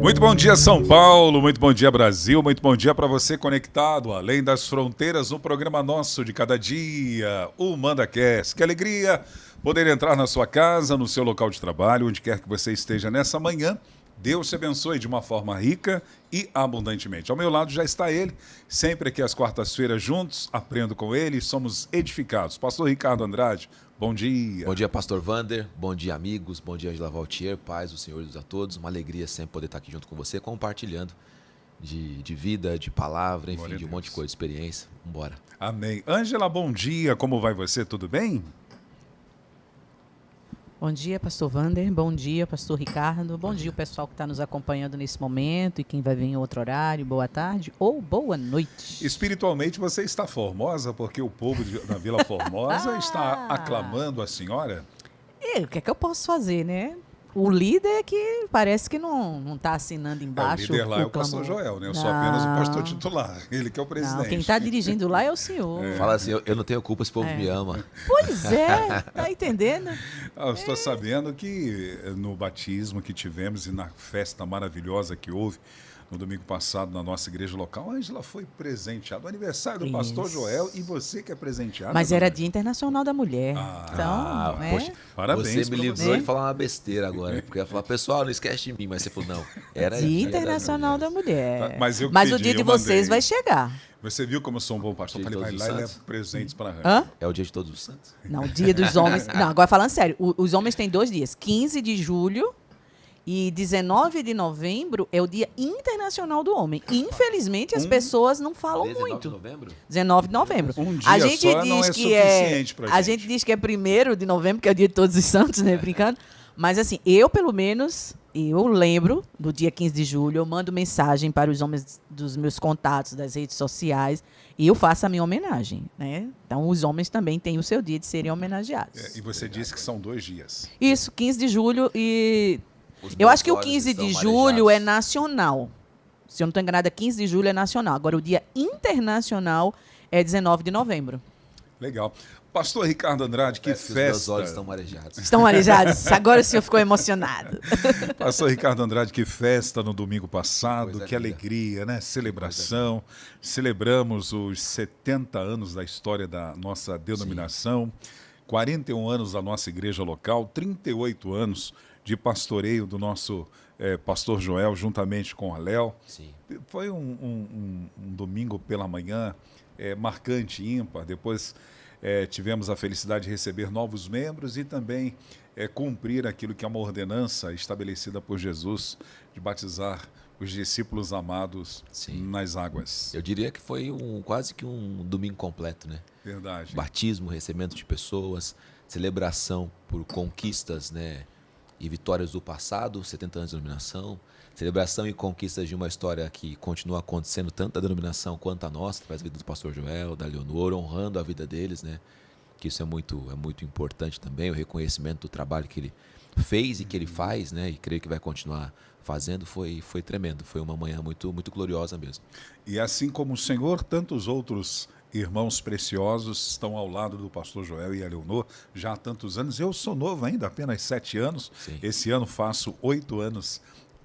Muito bom dia, São Paulo, muito bom dia, Brasil, muito bom dia para você conectado além das fronteiras no programa nosso de cada dia, o MandaCast. Que alegria poder entrar na sua casa, no seu local de trabalho, onde quer que você esteja nessa manhã. Deus te abençoe de uma forma rica e abundantemente. Ao meu lado já está ele, sempre aqui às quartas-feiras juntos, aprendo com ele, somos edificados. Pastor Ricardo Andrade, bom dia. Bom dia, Pastor Vander, bom dia, amigos, bom dia, Angela Valtier, paz do Senhor a todos. Uma alegria sempre poder estar aqui junto com você, compartilhando de vida, de palavra, enfim, de um monte de coisa, experiência. Vambora. Amém. Ângela, bom dia, como vai você? Tudo bem? Bom dia, pastor Vander. Bom dia, pastor Ricardo. Bom dia, o pessoal que está nos acompanhando nesse momento e quem vai vir em outro horário. Boa tarde ou boa noite. Espiritualmente você está formosa, porque o povo da Vila Formosa está aclamando a senhora. E o que é que eu posso fazer, né? O líder é que parece que não está assinando embaixo. O líder lá é o pastor Joel, né? Eu sou apenas o pastor titular, ele que é o presidente. Não, quem está dirigindo lá é o senhor. Fala assim, eu não tenho culpa, esse povo me ama. Pois é, tá entendendo? Eu estou sabendo que no batismo que tivemos e na festa maravilhosa que houve no domingo passado na nossa igreja local, a Ângela foi presenteada. O aniversário do pastor Joel e você que é presenteada. Mas era Dia Internacional da Mulher. Então, né? Poxa, parabéns. Você me livrou de falar uma besteira agora. Porque eu ia falar, pessoal, não esquece de mim. Mas você falou, não. Era Dia Internacional da Mulher. Mas o dia de vocês vai chegar. Você viu como eu sou um bom pastor? Eu falei, vai lá e leva presentes para a Hã? É o dia de todos os santos? Não, dia dos homens. Não, agora falando sério, os homens têm 2 dias. 15 de julho e 19 de novembro é o Dia Internacional do Homem. Infelizmente, as pessoas não falam 19 muito. de novembro? 19 de novembro. Um dia só não é suficiente pra gente. A gente diz que é 1º de novembro, que é o Dia de Todos os Santos, né? Brincando. Mas assim, eu, pelo menos, eu lembro do dia 15 de julho, eu mando mensagem para os homens dos meus contatos das redes sociais e eu faço a minha homenagem, né? Então, os homens também têm o seu dia de serem homenageados. E você disse que são 2 dias. Isso, 15 de julho e... Eu acho que o 15 de julho é nacional. Se eu não estou enganada, 15 de julho é nacional. Agora, o dia internacional é 19 de novembro. Legal. Pastor Ricardo Andrade, que festa. Os meus olhos estão marejados. Estão marejados? Agora o senhor ficou emocionado. Pastor Ricardo Andrade, que festa no domingo passado, Coisa que linda. alegria, né? Celebração. Celebramos os 70 anos da história da nossa denominação, 41 anos da nossa igreja local, 38 anos de pastoreio do nosso pastor Joel, juntamente com a Léo. Sim. Foi um domingo pela manhã marcante, ímpar. Depois tivemos a felicidade de receber novos membros e também cumprir aquilo que é uma ordenança estabelecida por Jesus de batizar os discípulos amados nas águas. Eu diria que foi quase que um domingo completo, né? Verdade. Batismo, recebimento de pessoas, celebração por conquistas, né? E vitórias do passado, 70 anos de denominação, celebração e conquistas de uma história que continua acontecendo tanto da denominação quanto a nossa, através da vida do pastor Joel, da Leonor, honrando a vida deles, né? Que isso é muito importante também, o reconhecimento do trabalho que ele fez e que ele faz, né? E creio que vai continuar fazendo, foi tremendo, foi uma manhã muito gloriosa mesmo. E assim como o Senhor, tantos outros irmãos preciosos estão ao lado do pastor Joel e a Leonor já há tantos anos. Eu sou novo ainda, apenas 7 anos. Sim. Esse ano faço 8 anos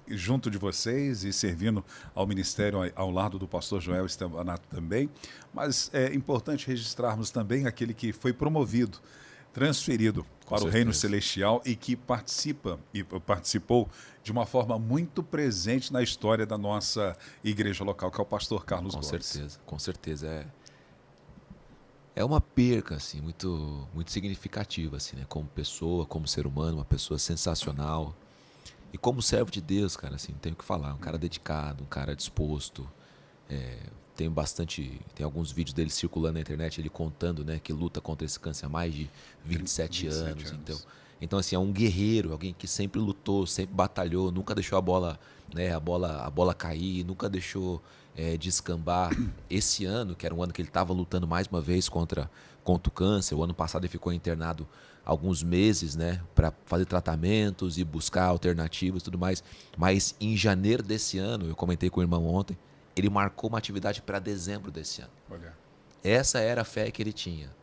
junto de vocês e servindo ao ministério ao lado do pastor Joel Estevanato também. Mas é importante registrarmos também aquele que foi promovido, transferido para o reino celestial e que participou de uma forma muito presente na história da nossa igreja local, que é o pastor Carlos Gomes. Com certeza. É uma perca assim, muito significativa, assim, né? Como pessoa, como ser humano, uma pessoa sensacional. E como servo de Deus, cara, assim, não tenho o que falar. Um cara dedicado, um cara disposto. Tem alguns vídeos dele circulando na internet, ele contando, né, que luta contra esse câncer há mais de 27 anos. Então, assim, é um guerreiro, alguém que sempre lutou, sempre batalhou, nunca deixou a bola cair, nunca deixou descambar. Esse ano, que era um ano que ele estava lutando mais uma vez contra o câncer, o ano passado ele ficou internado alguns meses, né, para fazer tratamentos e buscar alternativas e tudo mais. Mas em janeiro desse ano, eu comentei com o irmão ontem, ele marcou uma atividade para dezembro desse ano. Olha. Essa era a fé que ele tinha,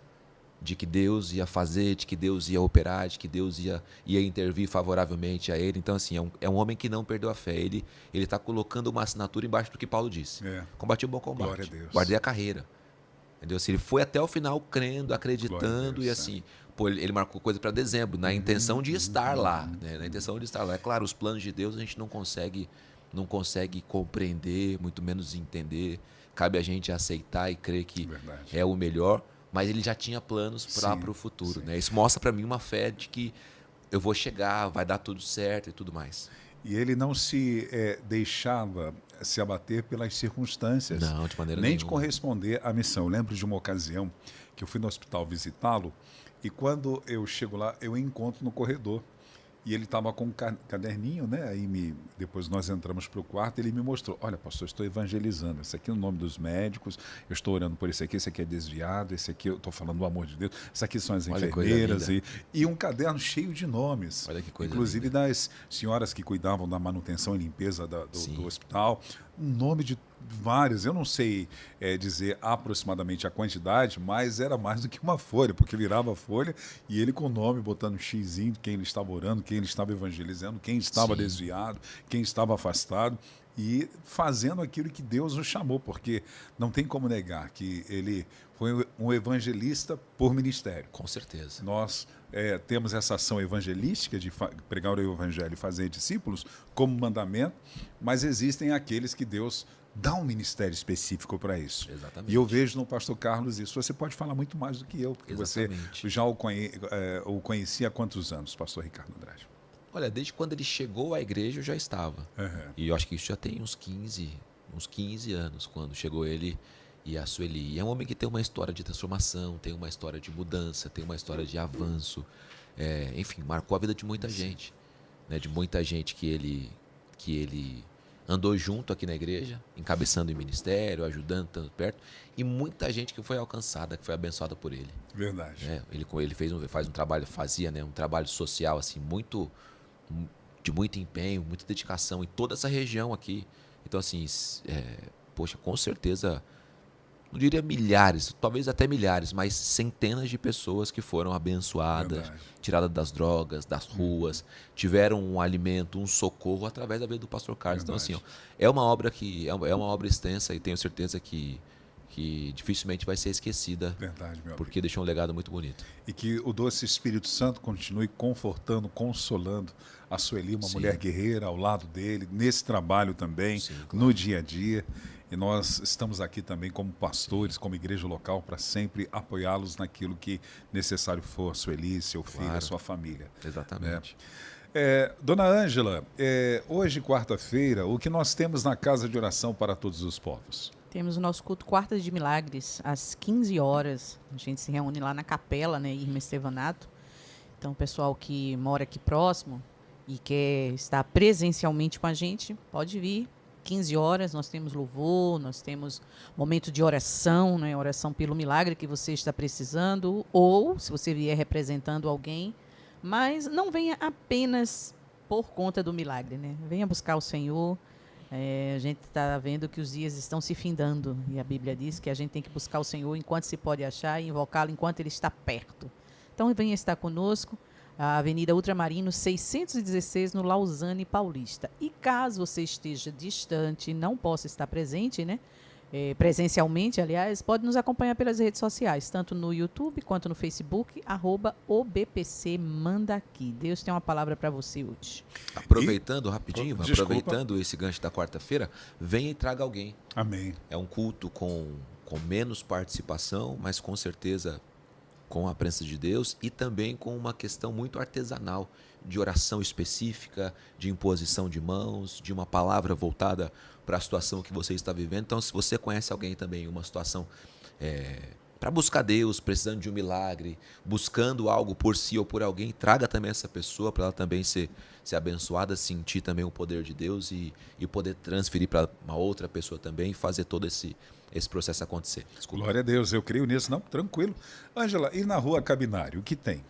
de que Deus ia fazer, de que Deus ia operar, de que Deus ia intervir favoravelmente a ele. Então, assim, é um homem que não perdeu a fé. Ele está colocando uma assinatura embaixo do que Paulo disse. Combati o bom combate, glória a Deus. Guardei a carreira. Entendeu? Assim, ele foi até o final crendo, acreditando Deus, e assim... Pô, ele marcou coisa para dezembro, na intenção de estar lá. Né? Na intenção de estar lá. É claro, os planos de Deus a gente não consegue compreender, muito menos entender. Cabe a gente aceitar e crer que é o melhor. Mas ele já tinha planos para o futuro. Né? Isso mostra para mim uma fé de que eu vou chegar, vai dar tudo certo e tudo mais. E ele não se deixava se abater pelas circunstâncias. Não, de maneira nem nenhuma. de corresponder à missão. Eu lembro de uma ocasião que eu fui no hospital visitá-lo e quando eu chego lá, eu encontro no corredor. E ele estava com um caderninho, né? Aí depois nós entramos para o quarto, ele me mostrou, olha, pastor, eu estou evangelizando, esse aqui é o nome dos médicos, eu estou orando por esse aqui é desviado, esse aqui eu estou falando do amor de Deus, esse aqui são as enfermeiras, e um caderno cheio de nomes, olha que coisa inclusive linda. Das senhoras que cuidavam da manutenção e limpeza do hospital, um nome de vários, eu não sei dizer aproximadamente a quantidade, mas era mais do que uma folha, porque virava a folha e ele com o nome, botando um xizinho de quem ele estava orando, quem ele estava evangelizando, quem estava desviado, quem estava afastado e fazendo aquilo que Deus o chamou, porque não tem como negar que ele foi um evangelista por ministério. Com certeza. Nós temos essa ação evangelística de pregar o evangelho e fazer discípulos como mandamento, mas existem aqueles que Deus dá um ministério específico para isso. Exatamente. E eu vejo no pastor Carlos isso. Você pode falar muito mais do que eu, porque Exatamente. Você já o conhecia há quantos anos, pastor Ricardo Andrade? Olha, desde quando ele chegou à igreja eu já estava. E eu acho que isso já tem uns 15 anos, quando chegou ele e a Sueli. E é um homem que tem uma história de transformação, tem uma história de mudança, tem uma história de avanço. Enfim, marcou a vida de muita gente. né, de muita gente que ele andou junto aqui na igreja, encabeçando o ministério, ajudando tanto perto, e muita gente que foi alcançada, que foi abençoada por ele. Verdade. Né? Ele faz um trabalho, né, um trabalho social assim de muito empenho, muita dedicação em toda essa região aqui. Então assim, poxa, com certeza, não diria milhares, talvez até milhares, mas centenas de pessoas que foram abençoadas, tiradas das drogas, das ruas, tiveram um alimento, um socorro através da vida do pastor Carlos. Verdade. Então assim, ó, é uma obra é uma obra extensa e tenho certeza que dificilmente vai ser esquecida. Verdade, meu porque deixou um legado muito bonito. E que o doce Espírito Santo continue confortando, consolando a Sueli, uma mulher guerreira ao lado dele, nesse trabalho também, no dia a dia. E nós estamos aqui também como pastores, como igreja local, para sempre apoiá-los naquilo que necessário for, a Sueli, seu filho, a sua família. Exatamente. Dona Ângela, hoje, quarta-feira, o que nós temos na Casa de Oração para Todos os Povos? Temos o nosso culto Quartas de Milagres, às 15 horas. A gente se reúne lá na capela, né, Irma Estevanato. Então, o pessoal que mora aqui próximo e quer estar presencialmente com a gente, pode vir. 15 horas, nós temos louvor, nós temos momento de oração, né, oração pelo milagre que você está precisando, ou se você vier representando alguém, mas não venha apenas por conta do milagre, né? Venha buscar o Senhor. A gente está vendo que os dias estão se findando e a Bíblia diz que a gente tem que buscar o Senhor enquanto se pode achar e invocá-lo enquanto Ele está perto. Então, venha estar conosco, a Avenida Ultramarino 616, no Lausanne Paulista. E caso você esteja distante e não possa estar presente, né, presencialmente, aliás, pode nos acompanhar pelas redes sociais, tanto no YouTube quanto no Facebook, @OBPC Manda Aqui. Deus tem uma palavra para você hoje. Aproveitando rapidinho, aproveitando esse gancho da quarta-feira, venha e traga alguém. Amém. É um culto com menos participação, mas com certeza com a presença de Deus e também com uma questão muito artesanal, de oração específica, de imposição de mãos, de uma palavra voltada para a situação que você está vivendo. Então, se você conhece alguém também em uma situação para buscar Deus, precisando de um milagre, buscando algo por si ou por alguém, traga também essa pessoa para ela também ser abençoada, sentir também o poder de Deus e poder transferir para uma outra pessoa também e fazer todo esse processo acontecer. Desculpa. Glória a Deus, eu creio nisso. Não, tranquilo. Ângela, e na Rua Cabinari, o que tem?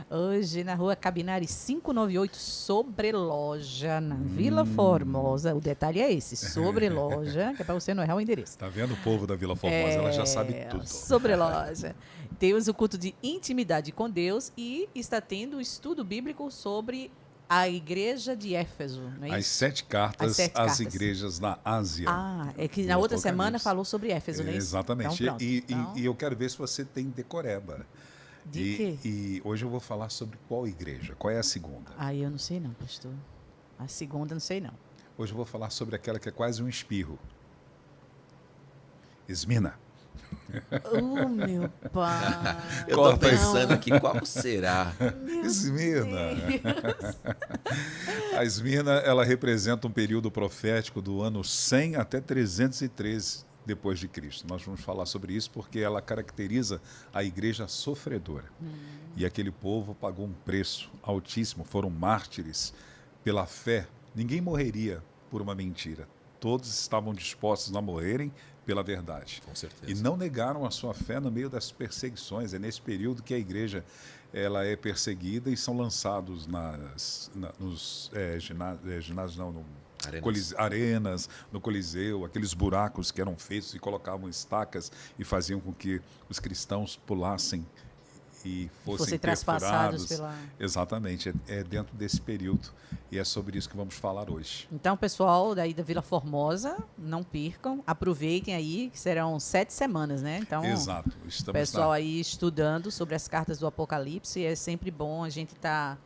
Hoje, na Rua Cabinari 598, Sobreloja, na Vila Formosa. O detalhe é esse, Sobreloja, que é para você não errar o endereço. Tá vendo o povo da Vila Formosa? Ela já sabe tudo. Sobreloja. Temos o culto de intimidade com Deus e está tendo o estudo bíblico sobre a igreja de Éfeso. Não é As 7 cartas às igrejas na Ásia. É que na outra semana falou sobre Éfeso, não é isso? Exatamente. Então, e eu quero ver se você tem decoreba. De quê? E hoje eu vou falar sobre qual igreja, qual é a segunda. Eu não sei não, pastor. A segunda não sei não. Hoje eu vou falar sobre aquela que é quase um espirro. Esmina. Oh, meu pai. Eu tô pensando aqui, qual será? Esmina. A Esmina, ela representa um período profético do ano 100 até 313 depois de Cristo. Nós vamos falar sobre isso porque ela caracteriza a igreja sofredora. E aquele povo pagou um preço altíssimo, foram mártires pela fé. Ninguém morreria por uma mentira. Todos estavam dispostos a morrerem pela verdade. Com certeza. E não negaram a sua fé no meio das perseguições. É nesse período que a igreja ela é perseguida e são lançados nos ginásios, não, arenas, no Coliseu, aqueles buracos que eram feitos e colocavam estacas e faziam com que os cristãos pulassem e fossem traspassados pela... Exatamente, é dentro desse período e é sobre isso que vamos falar hoje. Então, pessoal daí da Vila Formosa, não percam, aproveitem aí, que serão 7 semanas, né? Então, exato. Estamos pessoal aí estudando sobre as cartas do Apocalipse, é sempre bom a gente tá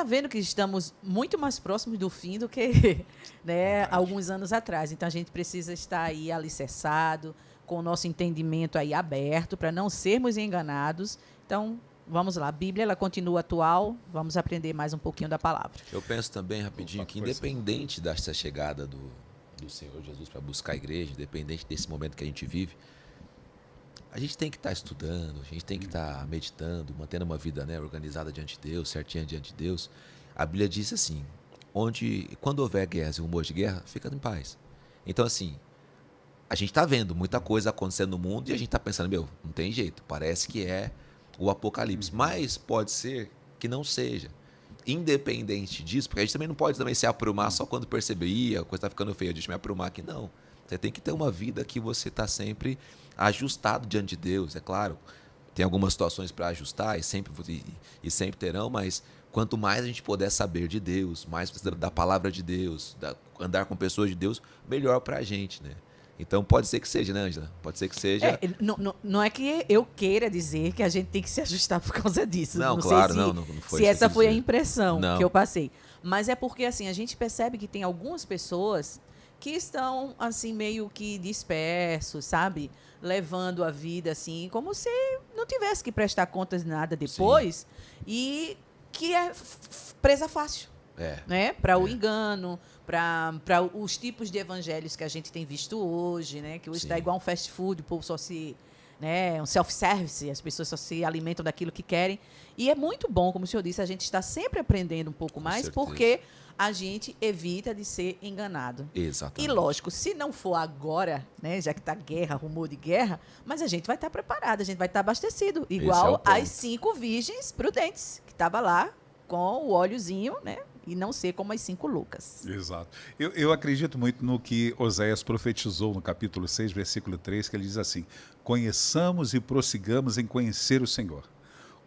vendo que estamos muito mais próximos do fim do que né, alguns anos atrás. Então, a gente precisa estar aí alicerçado, com o nosso entendimento aí aberto, para não sermos enganados. Então, vamos lá. A Bíblia, ela continua atual. Vamos aprender mais um pouquinho da palavra. Eu penso também, rapidinho, que independente dessa chegada do Senhor Jesus para buscar a igreja, independente desse momento que a gente vive, a gente tem que estar estudando, a gente tem que estar meditando, mantendo uma vida, né, organizada diante de Deus, certinha diante de Deus. A Bíblia diz assim, quando houver guerras e rumores de guerra, fica em paz. Então, assim, a gente está vendo muita coisa acontecendo no mundo e a gente está pensando, não tem jeito, parece que é o apocalipse. Mas pode ser que não seja. Independente disso, porque a gente também não pode também se aprumar só quando perceber, a coisa está ficando feia, deixa eu me aprumar aqui. Não. Você tem que ter uma vida que você está sempre ajustado diante de Deus, é claro. Tem algumas situações para ajustar e sempre terão, mas quanto mais a gente puder saber de Deus, mais da palavra de Deus, andar com pessoas de Deus, melhor para a gente, né? Então pode ser que seja, né, Ângela? Pode ser que seja. Não é que eu queira dizer que a gente tem que se ajustar por causa disso. Não, Não claro, sei não foi se isso essa que foi a dizer. impressão Não. que eu passei. Mas é porque assim, a gente percebe que tem algumas pessoas que estão assim meio que dispersos, sabe? Levando a vida assim, como se não tivesse que prestar contas de nada depois. E que é presa fácil. Né? Para o engano, para os tipos de evangelhos que a gente tem visto hoje, né? Que hoje está igual um fast food, o povo só se... Né? Um self-service, as pessoas só se alimentam daquilo que querem. E é muito bom, como o senhor disse, a gente está sempre aprendendo um pouco mais, porque a gente evita de ser enganado. Exatamente. E lógico, se não for agora, né, já que está guerra, rumor de guerra, mas a gente vai estar preparado, a gente vai estar abastecido. Igual as 5 virgens prudentes, que estavam lá com o óleozinho, né? E não ser como as 5 loucas. Exato. Eu acredito muito no que Oséias profetizou no capítulo 6, versículo 3, que ele diz assim: conheçamos e prossigamos em conhecer o Senhor.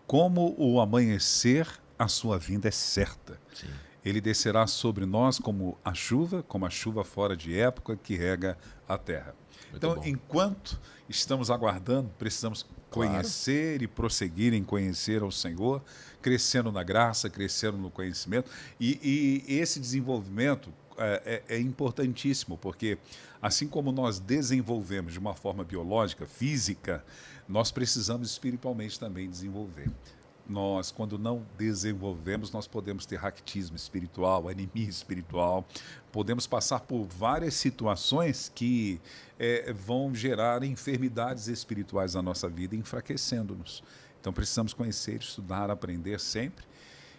Como o amanhecer, a sua vinda é certa. Sim. Ele descerá sobre nós como a chuva fora de época que rega a terra. Então, enquanto estamos aguardando, precisamos conhecer e prosseguir em conhecer ao Senhor, crescendo na graça, crescendo no conhecimento. E esse desenvolvimento é importantíssimo, porque assim como nós desenvolvemos de uma forma biológica, física, nós precisamos espiritualmente também desenvolver. Nós, quando não desenvolvemos, nós podemos ter raquitismo espiritual, anemia espiritual, podemos passar por várias situações que vão gerar enfermidades espirituais na nossa vida, enfraquecendo-nos. Então precisamos conhecer, estudar, aprender sempre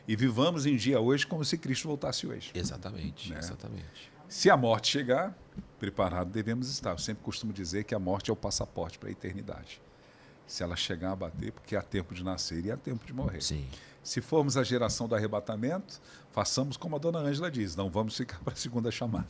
e vivamos em dia hoje como se Cristo voltasse hoje. Exatamente, né? Exatamente. Se a morte chegar, preparado devemos estar. Eu sempre costumo dizer que a morte é o passaporte para a eternidade. Se ela chegar a bater, porque há tempo de nascer e há tempo de morrer. Sim. Se formos a geração do arrebatamento, façamos como a dona Ângela diz, não vamos ficar para a segunda chamada.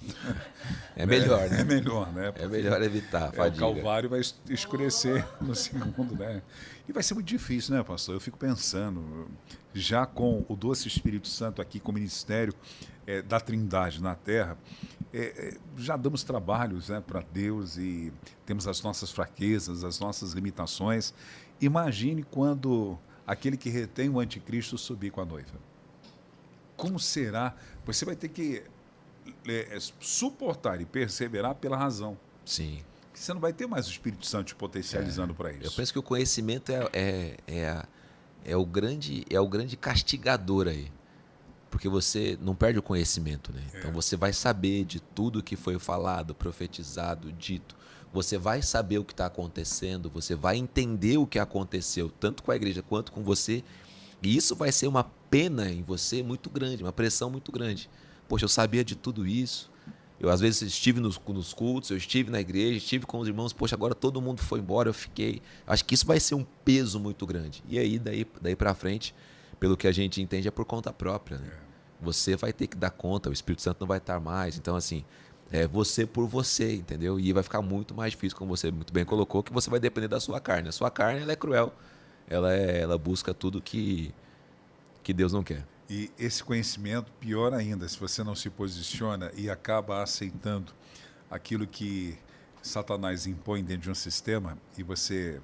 É melhor, né? É melhor, né? Porque é melhor evitar a fadiga. O Calvário vai escurecer no segundo, né? E vai ser muito difícil, né, pastor? Eu fico pensando, já com o doce Espírito Santo aqui, com o ministério da Trindade na Terra, já damos trabalhos, né, para Deus e temos as nossas fraquezas, as nossas limitações. Imagine quando aquele que retém o anticristo subir com a noiva. Como será? Você vai ter que suportar e perseverar pela razão. Sim. Você não vai ter mais o Espírito Santo te potencializando para isso. Eu penso que o conhecimento é o grande castigador aí. Porque você não perde o conhecimento, né? Então você vai saber de tudo que foi falado, profetizado, dito. Você vai saber o que está acontecendo, você vai entender o que aconteceu, tanto com a igreja quanto com você. E isso vai ser uma pena em você muito grande, uma pressão muito grande. Poxa, eu sabia de tudo isso. Eu, às vezes, estive nos cultos, eu estive na igreja, estive com os irmãos. Poxa, agora todo mundo foi embora, eu fiquei. Acho que isso vai ser um peso muito grande. E aí, daí para frente, pelo que a gente entende, é por conta própria, né? Você vai ter que dar conta, o Espírito Santo não vai estar mais. Então, assim, é você por você, entendeu? E vai ficar muito mais difícil, como você muito bem colocou, que você vai depender da sua carne. A sua carne, ela é cruel. Ela busca tudo que Deus não quer. E esse conhecimento, pior ainda, se você não se posiciona e acaba aceitando aquilo que Satanás impõe dentro de um sistema e você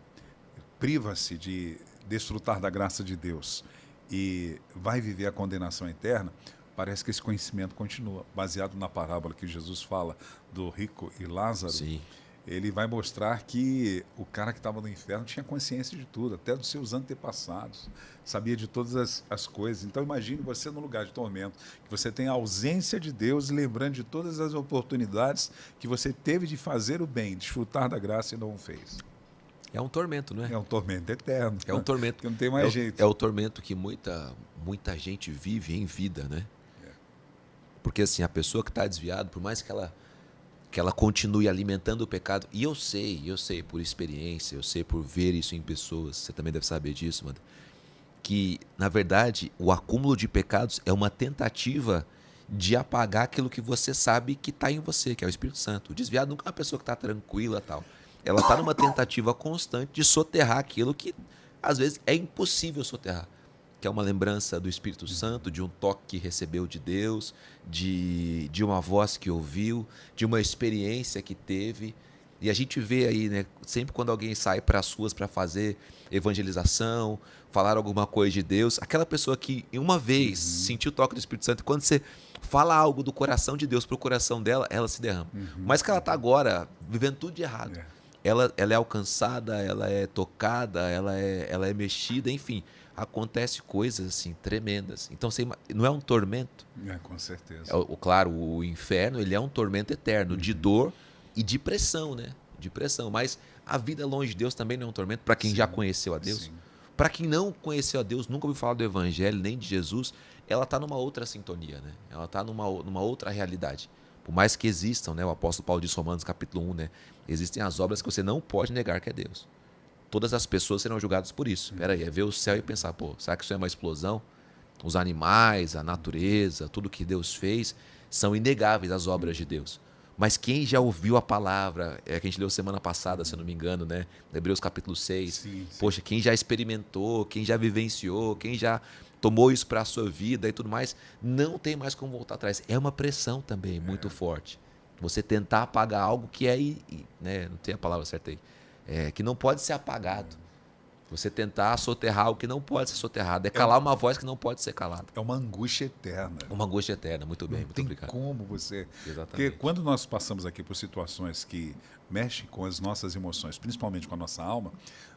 priva-se de desfrutar da graça de Deus e vai viver a condenação eterna, parece que esse conhecimento continua. Baseado na parábola que Jesus fala do rico e Lázaro, Sim. Ele vai mostrar que o cara que estava no inferno tinha consciência de tudo, até dos seus antepassados, sabia de todas as coisas. Então imagine você no lugar de tormento, que você tem a ausência de Deus, lembrando de todas as oportunidades que você teve de fazer o bem, desfrutar da graça e não o fez. É um tormento, não é? É um tormento eterno. É um tormento. Que não tem mais jeito. É o tormento que muita gente vive em vida, né? Porque assim, a pessoa que está desviada, por mais que ela continue alimentando o pecado, e eu sei por experiência, eu sei por ver isso em pessoas, você também deve saber disso, mano, que, na verdade, o acúmulo de pecados é uma tentativa de apagar aquilo que você sabe que está em você, que é o Espírito Santo. O desviado nunca é uma pessoa que está tranquila e tal. Ela está numa tentativa constante de soterrar aquilo que, às vezes, é impossível soterrar. Que é uma lembrança do Espírito Santo, de um toque que recebeu de Deus, de uma voz que ouviu, de uma experiência que teve. E a gente vê aí, né, sempre quando alguém sai para as ruas para fazer evangelização, falar alguma coisa de Deus, aquela pessoa que uma vez sentiu o toque do Espírito Santo, quando você fala algo do coração de Deus para o coração dela, ela se derrama. Mas que ela está agora vivendo tudo de errado. Ela é alcançada, ela é tocada, ela é mexida, enfim, acontece coisas assim tremendas. Então não é um tormento. Com certeza. Claro, o inferno ele é um tormento eterno de dor e de pressão, né? De pressão. Mas a vida longe de Deus também não é um tormento para quem já conheceu a Deus. Para quem não conheceu a Deus, nunca ouviu falar do Evangelho nem de Jesus, ela está numa outra sintonia, né? Ela está numa outra realidade. Por mais que existam, né? O apóstolo Paulo diz, Romanos capítulo 1, né? Existem as obras que você não pode negar que é Deus. Todas as pessoas serão julgadas por isso. Espera aí, é ver o céu e pensar, pô, será que isso é uma explosão? Os animais, a natureza, tudo que Deus fez, são inegáveis as obras de Deus. Mas quem já ouviu a palavra, que a gente leu semana passada, se eu não me engano, né? Hebreus capítulo 6. Sim. Poxa, quem já experimentou, quem já vivenciou, quem já tomou isso para a sua vida e tudo mais, não tem mais como voltar atrás. É uma pressão também muito forte. Você tentar apagar algo que né? Não tem a palavra certa aí. Que não pode ser apagado. Você tentar soterrar algo que não pode ser soterrado. É calar uma voz que não pode ser calada. É uma angústia eterna. Uma angústia eterna, muito bem, muito obrigado. Não tem como você... Exatamente. Porque quando nós passamos aqui por situações que mexem com as nossas emoções, principalmente com a nossa alma,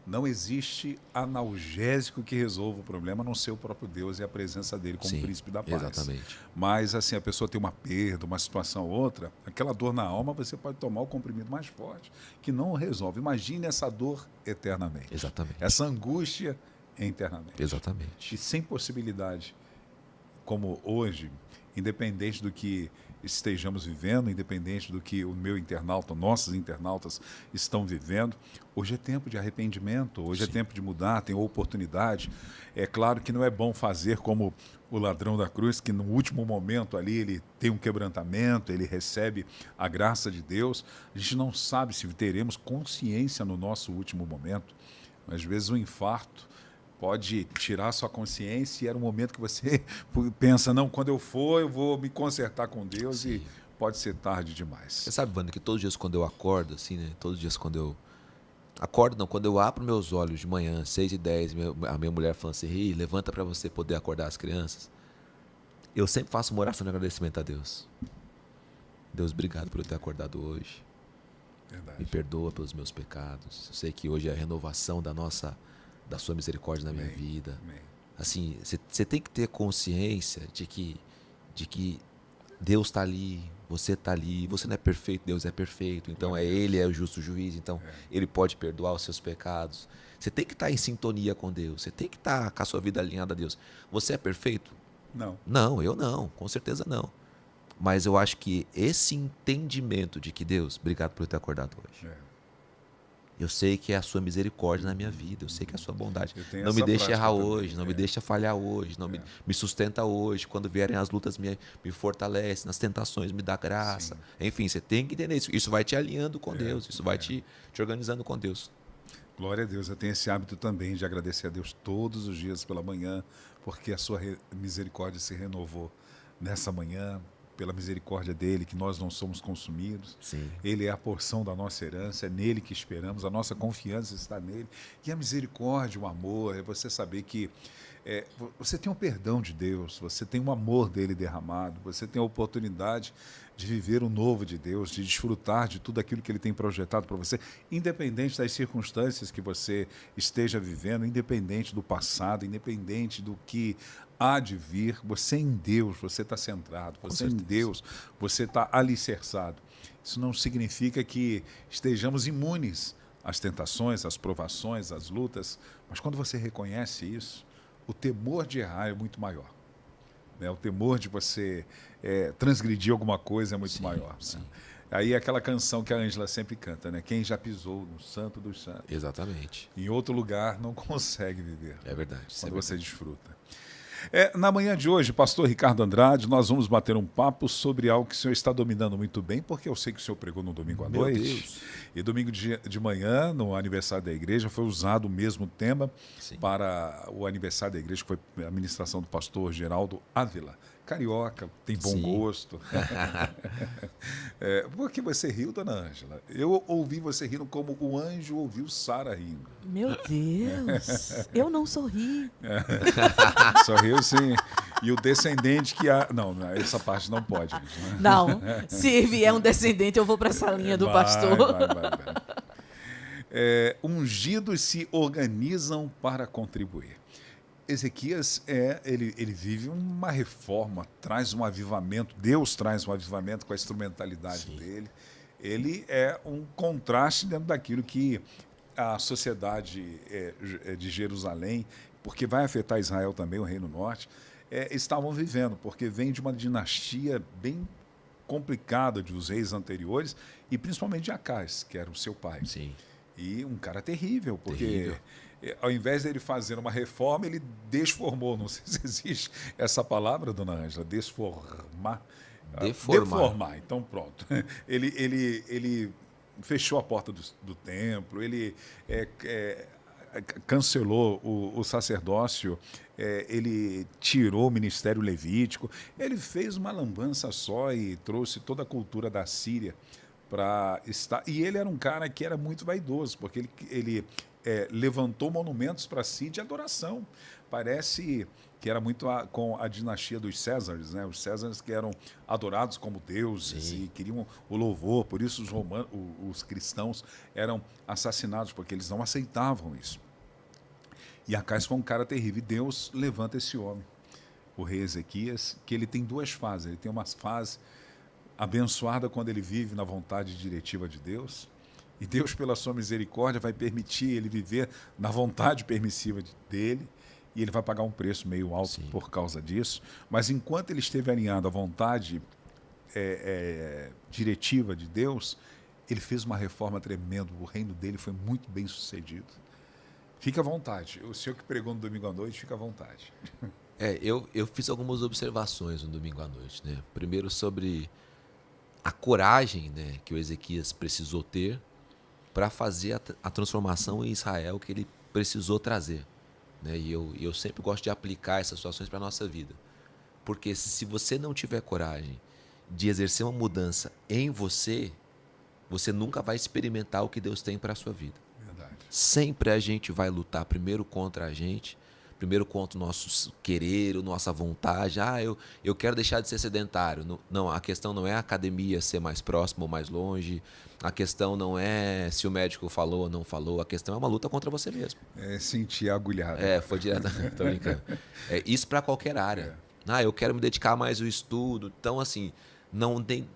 não existe analgésico que resolva o problema, a não ser o próprio Deus e a presença dele como príncipe da paz. Exatamente. Mas, assim, a pessoa tem uma perda, uma situação ou outra, aquela dor na alma, você pode tomar o comprimido mais forte, que não resolve. Imagine essa dor eternamente. Exatamente. Essa angústia internamente. Exatamente. E sem possibilidade, como hoje, independente do que estejamos vivendo, independente do que o meu internauta, nossos internautas estão vivendo, hoje é tempo de arrependimento, hoje é tempo de mudar, tem oportunidade. É claro que não é bom fazer como o ladrão da cruz, que no último momento ali ele tem um quebrantamento, ele recebe a graça de Deus. A gente não sabe se teremos consciência no nosso último momento. Às vezes um infarto pode tirar sua consciência e era um momento que você pensa, não, quando eu for, eu vou me consertar com Deus. Sim. E pode ser tarde demais. Você sabe, Wanda, que todos os dias quando eu acordo, assim, né? Todos os dias quando eu acordo, não, quando eu abro meus olhos de manhã, 6h10, a minha mulher falando assim, Ri, levanta para você poder acordar as crianças. Eu sempre faço uma oração de agradecimento a Deus. Deus, obrigado por eu ter acordado hoje. Verdade. Me perdoa pelos meus pecados. Eu sei que hoje é a renovação da sua misericórdia na minha vida. Amém. Assim, você tem que ter consciência de que Deus está ali, você está ali, você não é perfeito, Deus é perfeito, então Ele é o justo juiz, então Ele pode perdoar os seus pecados. Você tem que estar em sintonia com Deus, você tem que estar com a sua vida alinhada a Deus. Você é perfeito? Não. Não, eu não, com certeza não. Mas eu acho que esse entendimento de que Deus, obrigado por eu ter acordado hoje. Eu sei que é a sua misericórdia na minha vida, eu sei que é a sua bondade. Não me deixe errar hoje, não me deixe falhar hoje, não me sustenta hoje. Quando vierem as lutas, me fortalece, nas tentações me dá graça. Sim. Enfim, você tem que entender isso. Isso vai te alinhando com Deus, isso vai te organizando com Deus. Glória a Deus, eu tenho esse hábito também de agradecer a Deus todos os dias pela manhã, porque a sua misericórdia se renovou nessa manhã, pela misericórdia dele, que nós não somos consumidos. Sim. Ele é a porção da nossa herança, é nele que esperamos, a nossa confiança está nele. E a misericórdia, o amor, é você saber que você tem o perdão de Deus, você tem o amor dele derramado, você tem a oportunidade de viver o novo de Deus, de desfrutar de tudo aquilo que ele tem projetado para você, independente das circunstâncias que você esteja vivendo, independente do passado, independente do que há de vir, você em Deus, você está centrado, você em Deus, você está alicerçado. Isso não significa que estejamos imunes as tentações, as provações, as lutas, mas quando você reconhece isso, o temor de errar é muito maior. Né? O temor de você transgredir alguma coisa é muito maior. Sim. Né? Aí é aquela canção que a Ângela sempre canta, né? Quem já pisou no Santo dos Santos. Exatamente. Em outro lugar não consegue viver. É verdade. Quando você desfruta. Na manhã de hoje, pastor Ricardo Andrade, nós vamos bater um papo sobre algo que o senhor está dominando muito bem, porque eu sei que o senhor pregou no domingo à Meu noite. Deus. E domingo de manhã, no aniversário da igreja, foi usado o mesmo tema Sim. para o aniversário da igreja, que foi a ministração do pastor Geraldo Ávila. Carioca, tem bom Sim. gosto. Por que você riu, dona Ângela? Eu ouvi você rindo como o anjo ouviu Sara rindo. Meu Deus, eu não sorri. Só riu sim. E o descendente que há... Não, essa parte não pode. Né? Não, se vier um descendente, eu vou para essa linha do pastor. Vai. Ungidos se organizam para contribuir. Ezequias, ele vive uma reforma, traz um avivamento, Deus traz um avivamento com a instrumentalidade dele. Ele é um contraste dentro daquilo que a sociedade de Jerusalém, porque vai afetar Israel também, o Reino Norte, estavam vivendo, porque vem de uma dinastia bem complicada dos reis anteriores, e principalmente de Acás, que era o seu pai. Sim. E um cara terrível, porque... Terrível. Ao invés dele fazer uma reforma, ele desformou. Não sei se existe essa palavra, dona Ângela, desformar. Deformar. Então, pronto. Ele fechou a porta do templo, ele cancelou o sacerdócio, ele tirou o ministério levítico. Ele fez uma lambança só e trouxe toda a cultura da Síria para estar... E ele era um cara que era muito vaidoso, porque ele levantou monumentos para si de adoração. Parece que era muito com a dinastia dos Césares, né? Os Césares que eram adorados como deuses. Sim. E queriam o louvor. Por isso os cristãos eram assassinados, porque eles não aceitavam isso. E Acás foi um cara terrível. E Deus levanta esse homem, o rei Ezequias, que ele tem duas fases. Ele tem uma fase abençoada quando ele vive na vontade diretiva de Deus. E Deus, pela sua misericórdia, vai permitir ele viver na vontade permissiva dele, e ele vai pagar um preço meio alto Sim. por causa disso. Mas enquanto ele esteve alinhado à vontade diretiva de Deus, ele fez uma reforma tremenda. O reino dele foi muito bem sucedido. Fique à vontade. O senhor que pregou no domingo à noite, fica à vontade. Eu fiz algumas observações no domingo à noite, né? Primeiro sobre a coragem, né, que o Ezequias precisou ter para fazer a transformação em Israel que ele precisou trazer. Né? E eu sempre gosto de aplicar essas situações para a nossa vida. Porque se você não tiver coragem de exercer uma mudança em você, você nunca vai experimentar o que Deus tem para a sua vida. Verdade. Sempre a gente vai lutar primeiro contra a gente, primeiro contra o nosso querer, a nossa vontade. Eu quero deixar de ser sedentário. Não, a questão não é a academia ser mais próximo ou mais longe. A questão não é se o médico falou ou não falou. A questão é uma luta contra você mesmo. Sentir agulhado. Foi diretamente. Tô brincando. Isso para qualquer área. Eu quero me dedicar mais ao estudo. Então, assim, não tem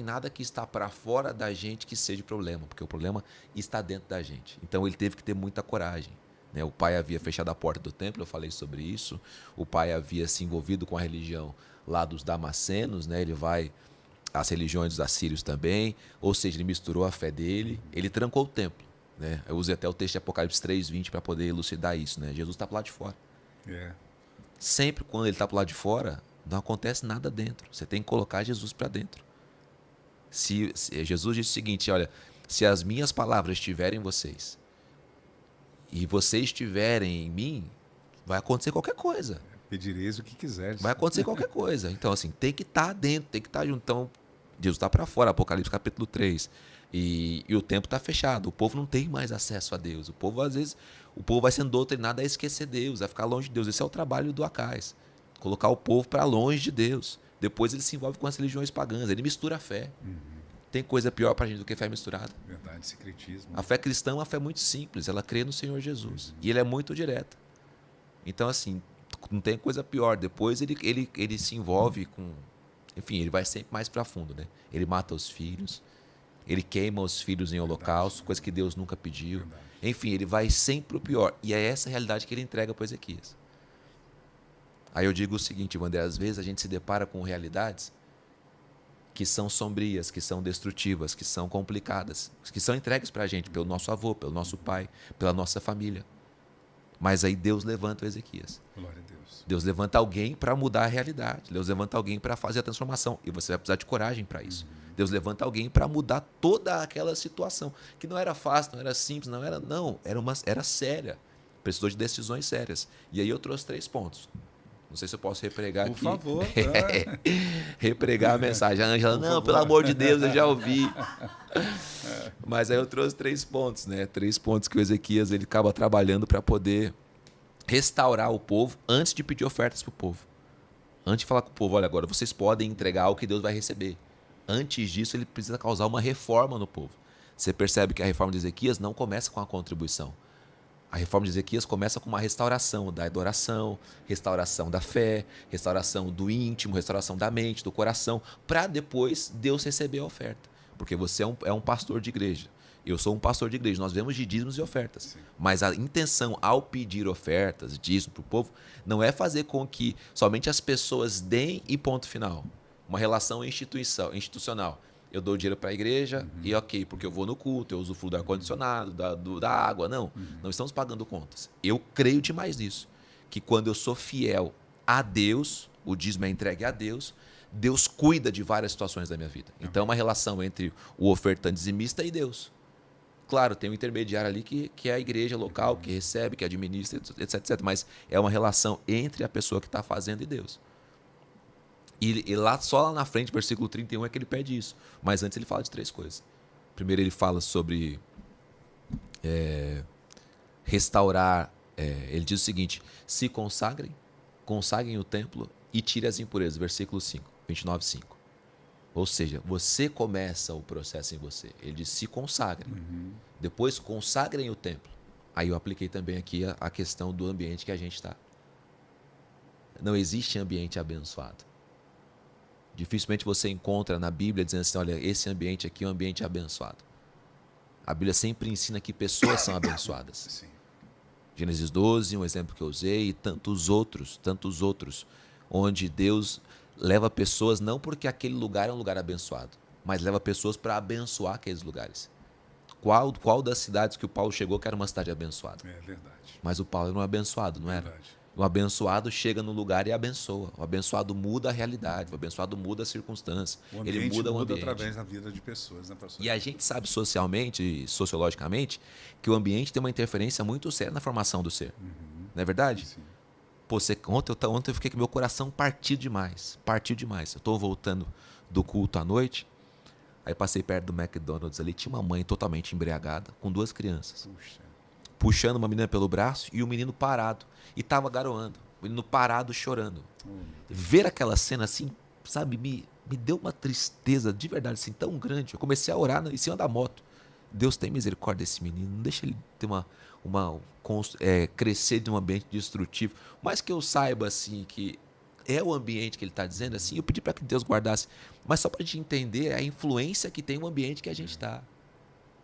nada que está para fora da gente que seja problema, porque o problema está dentro da gente. Então, ele teve que ter muita coragem. O pai havia fechado a porta do templo, eu falei sobre isso. O pai havia se envolvido com a religião lá dos Damascenos, né? Ele vai às religiões dos assírios também, ou seja, ele misturou a fé dele, ele trancou o templo. Né? Eu usei até o texto de Apocalipse 3:20 para poder elucidar isso. Né? Jesus está para lá de fora. Sempre quando ele está para lá de fora, não acontece nada dentro. Você tem que colocar Jesus para dentro. Se Jesus disse o seguinte, olha, se as minhas palavras estiverem em vocês, e vocês estiverem em mim, vai acontecer qualquer coisa. Pedireis o que quiseres. Vai acontecer qualquer coisa. Então, assim, tem que estar dentro, tem que estar junto. Então, Jesus está para fora, Apocalipse capítulo 3. E o tempo está fechado. O povo não tem mais acesso a Deus. O povo, às vezes, vai sendo doutrinado a esquecer Deus, a ficar longe de Deus. Esse é o trabalho do Acás. Colocar o povo para longe de Deus. Depois ele se envolve com as religiões pagãs. Ele mistura a fé. Tem coisa pior para a gente do que fé misturada. Verdade, secretismo. A fé cristã é uma fé muito simples. Ela crê no Senhor Jesus. E ele é muito direto. Então, assim, não tem coisa pior. Depois ele se envolve com... Enfim, ele vai sempre mais para fundo, né? Ele mata os filhos. Ele queima os filhos em holocausto, coisa que Deus nunca pediu. Verdade. Enfim, ele vai sempre o pior. E é essa a realidade que ele entrega para Ezequias. Aí eu digo o seguinte, Wander, às vezes a gente se depara com realidades que são sombrias, que são destrutivas, que são complicadas, que são entregues para a gente pelo nosso avô, pelo nosso pai, pela nossa família. Mas aí Deus levanta o Ezequias. Glória a Deus. Deus levanta alguém para mudar a realidade. Deus levanta alguém para fazer a transformação. E você vai precisar de coragem para isso. Deus levanta alguém para mudar toda aquela situação, que não era fácil, não era simples, era séria. Precisou de decisões sérias. E aí eu trouxe 3 pontos. Não sei se eu posso repregar Por aqui. favor. Repregar a mensagem. A Ângela, não, favor. pelo amor de Deus, eu já ouvi. Mas aí eu trouxe 3 pontos, né? 3 pontos que o Ezequias ele acaba trabalhando para poder restaurar o povo antes de pedir ofertas para o povo. Antes de falar com o povo, olha, agora vocês podem entregar o que Deus vai receber. Antes disso, ele precisa causar uma reforma no povo. Você percebe que a reforma de Ezequias não começa com a contribuição. A reforma de Ezequias começa com uma restauração da adoração, restauração da fé, restauração do íntimo, restauração da mente, do coração, para depois Deus receber a oferta. Porque você é um pastor de igreja. Eu sou um pastor de igreja. Nós vemos de dízimos e ofertas. Sim. Mas a intenção ao pedir ofertas, dízimo para o povo, não é fazer com que somente as pessoas deem e ponto final. Uma relação institucional. Eu dou dinheiro para a igreja e ok, porque eu vou no culto, eu usufruo do ar-condicionado, da água. Não, não estamos pagando contas. Eu creio demais nisso. Que quando eu sou fiel a Deus, o dízimo é entregue a Deus, Deus cuida de várias situações da minha vida. Então é uma relação entre o ofertante dizimista e Deus. Claro, tem um intermediário ali que é a igreja local, que recebe, que administra, etc. Mas é uma relação entre a pessoa que está fazendo e Deus. E só lá na frente, versículo 31, é que ele pede isso. Mas antes ele fala de 3 coisas. Primeiro ele fala sobre restaurar. Ele diz o seguinte: se consagrem o templo e tire as impurezas. Versículo 5, 29:5. Ou seja, você começa o processo em você. Ele diz: se consagrem. Depois consagrem o templo. Aí eu apliquei também aqui a questão do ambiente que a gente está. Não existe ambiente abençoado. Dificilmente você encontra na Bíblia dizendo assim, olha, esse ambiente aqui é um ambiente abençoado. A Bíblia sempre ensina que pessoas são abençoadas. Sim. Gênesis 12, um exemplo que eu usei, e tantos outros, onde Deus leva pessoas não porque aquele lugar é um lugar abençoado, mas leva pessoas para abençoar aqueles lugares. Qual das cidades que o Paulo chegou que era uma cidade abençoada? É verdade. Mas o Paulo era um abençoado, não era? Verdade. O abençoado chega no lugar e abençoa. O abençoado muda a realidade. O abençoado muda a circunstância. O Ele ambiente muda o muda ambiente. através da vida de pessoas, né, pastor? E a gente sabe socialmente e sociologicamente que o ambiente tem uma interferência muito séria na formação do ser. Não é verdade? Sim. Pô, ontem eu fiquei com meu coração partido demais. Eu estou voltando do culto à noite. Aí passei perto do McDonald's ali. Tinha uma mãe totalmente embriagada com 2 crianças. Puxa. Puxando uma menina pelo braço e o menino parado. E estava garoando. O menino parado, chorando. Ver aquela cena assim, sabe, me deu uma tristeza de verdade, assim, tão grande. Eu comecei a orar em cima da moto. Deus tem misericórdia desse menino. Não deixa ele ter crescer de um ambiente destrutivo. Mas que eu saiba, assim, que é o ambiente que ele está dizendo, assim, eu pedi para que Deus guardasse. Mas só para a gente entender a influência que tem o ambiente que a gente está.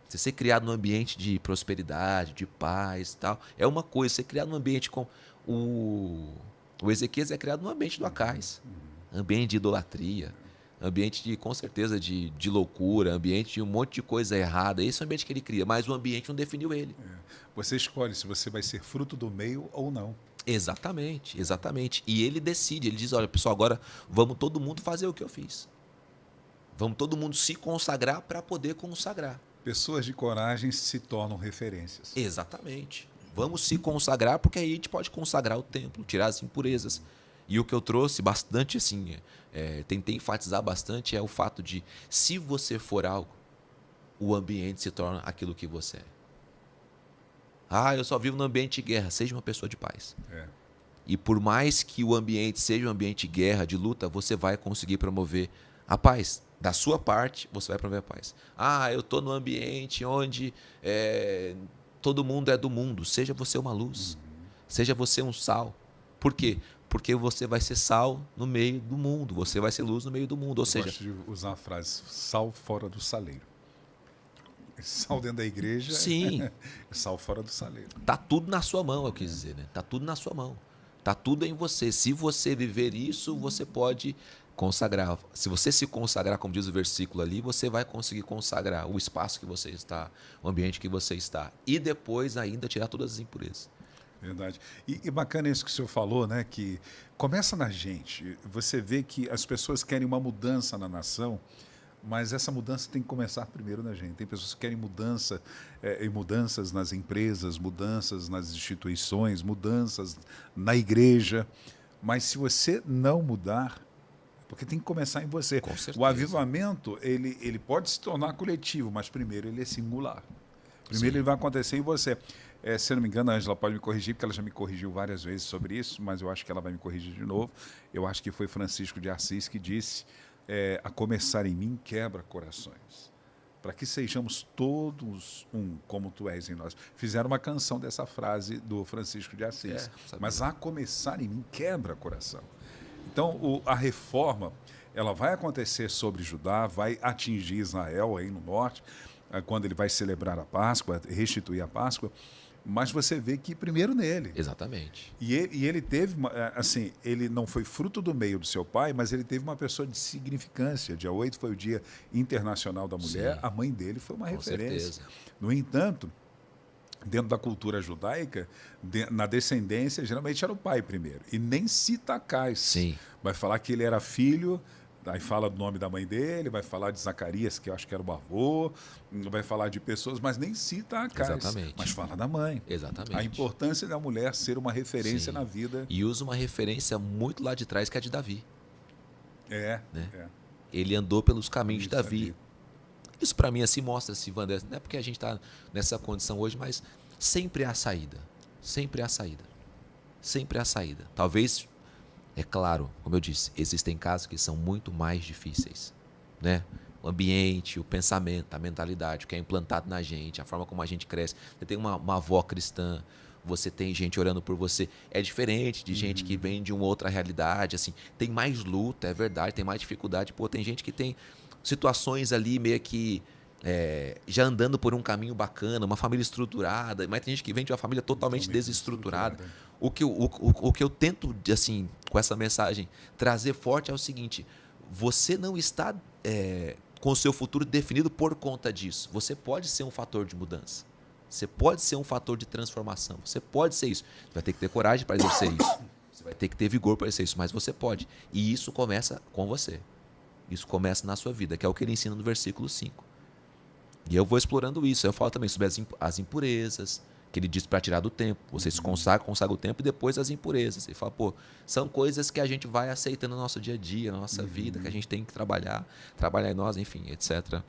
Você ser criado num ambiente de prosperidade, de paz e tal, é uma coisa. Ser criado num ambiente com... O Ezequias é criado num ambiente do Acais. Ambiente de idolatria. Ambiente, com certeza, de loucura. Ambiente de um monte de coisa errada. Esse é o ambiente que ele cria. Mas o ambiente não definiu ele. Você escolhe se você vai ser fruto do meio ou não. Exatamente. E ele decide. Ele diz, olha, pessoal, agora vamos todo mundo fazer o que eu fiz. Vamos todo mundo se consagrar para poder consagrar. Pessoas de coragem se tornam referências. Exatamente. Vamos se consagrar, porque aí a gente pode consagrar o templo, tirar as impurezas. E o que eu trouxe bastante, assim, tentei enfatizar bastante, é o fato de, se você for algo, o ambiente se torna aquilo que você é. Ah, eu só vivo num ambiente de guerra. Seja uma pessoa de paz. E por mais que o ambiente seja um ambiente de guerra, de luta, você vai conseguir promover a paz. Da sua parte, você vai promover a paz. Ah, eu estou num ambiente onde todo mundo é do mundo. Seja você uma luz. Seja você um sal. Por quê? Porque você vai ser sal no meio do mundo. Você vai ser luz no meio do mundo. Ou seja, gosto de usar a frase sal fora do saleiro. Sal dentro da igreja. Sim. Sal fora do saleiro. Tá tudo na sua mão, eu quis dizer, né? Tá tudo na sua mão. Tá tudo em você. Se você viver isso, você pode consagrar. Se você se consagrar, como diz o versículo ali, você vai conseguir consagrar o espaço que você está, o ambiente que você está. E depois ainda tirar todas as impurezas. Verdade. E bacana isso que o senhor falou, né? Que começa na gente. Você vê que as pessoas querem uma mudança na nação, mas essa mudança tem que começar primeiro na gente. Tem pessoas que querem mudança, mudanças nas empresas, mudanças nas instituições, mudanças na igreja. Mas se você não mudar, porque tem que começar em você. Com certeza. O avivamento, ele pode se tornar coletivo, mas primeiro ele é singular. Primeiro Sim. ele vai acontecer em você. Se eu não me engano, a Ângela pode me corrigir, porque ela já me corrigiu várias vezes sobre isso, mas eu acho que ela vai me corrigir de novo. Eu acho que foi Francisco de Assis que disse, a começar em mim quebra corações, para que sejamos todos um, como tu és em nós. Fizeram uma canção dessa frase do Francisco de Assis. Mas a começar em mim quebra coração. Então, a reforma, ela vai acontecer sobre Judá, vai atingir Israel aí no norte, quando ele vai celebrar a Páscoa, restituir a Páscoa, mas você vê que primeiro nele. Exatamente. E ele teve, assim, ele não foi fruto do meio do seu pai, mas ele teve uma pessoa de significância. Dia 8 foi o Dia Internacional da Mulher, Sim. a mãe dele foi uma Com referência. certeza. No entanto, dentro da cultura judaica, na descendência, geralmente era o pai primeiro. E nem cita Acais. Sim. Vai falar que ele era filho, aí fala do nome da mãe dele, vai falar de Zacarias, que eu acho que era o avô, vai falar de pessoas, mas nem cita Acais. Exatamente. Mas fala da mãe. Exatamente. A importância da mulher ser uma referência Sim. na vida. E usa uma referência muito lá de trás, que é a de Davi. Né? Ele andou pelos caminhos de Isso, Davi. Isso para mim assim mostra-se, Wander, não é porque a gente está nessa condição hoje, mas sempre há saída. Sempre há saída. Sempre há saída. Talvez, é claro, como eu disse, existem casos que são muito mais difíceis, né? O ambiente, o pensamento, a mentalidade, o que é implantado na gente, a forma como a gente cresce. Você tem uma avó cristã, você tem gente orando por você. É diferente de gente que vem de uma outra realidade, assim. Tem mais luta, é verdade, tem mais dificuldade. Pô, tem gente que tem situações ali meio que já andando por um caminho bacana, uma família estruturada, mas tem gente que vem de uma família totalmente desestruturada. O que eu tento, assim, com essa mensagem, trazer forte é o seguinte: você não está com o seu futuro definido por conta disso. Você pode ser um fator de mudança. Você pode ser um fator de transformação. Você pode ser isso. Você vai ter que ter coragem para exercer isso. Você vai ter que ter vigor para exercer isso, mas você pode. E isso começa com você. Isso começa na sua vida, que é o que ele ensina no versículo 5. E eu vou explorando isso. Eu falo também sobre as impurezas, que ele diz para tirar do tempo. Você se consagra o tempo e depois as impurezas. Ele fala, pô, são coisas que a gente vai aceitando no nosso dia a dia, na nossa vida, que a gente tem que trabalhar em nós, enfim, etc.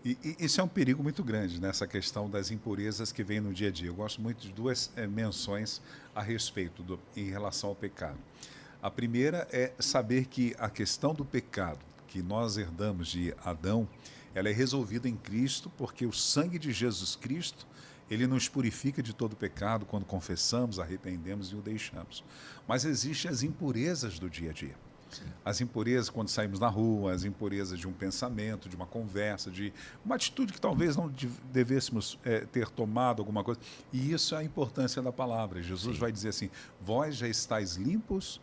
E isso é um perigo muito grande, nessa questão das impurezas que vem no dia a dia. Eu gosto muito de duas menções a respeito em relação ao pecado. A primeira é saber que a questão do pecado que nós herdamos de Adão, ela é resolvida em Cristo, porque o sangue de Jesus Cristo, ele nos purifica de todo pecado quando confessamos, arrependemos e o deixamos. Mas existem as impurezas do dia a dia. Sim. As impurezas quando saímos na rua, as impurezas de um pensamento, de uma conversa, de uma atitude que talvez não devêssemos ter tomado alguma coisa. E isso é a importância da palavra. Jesus vai dizer assim, vós já estáis limpos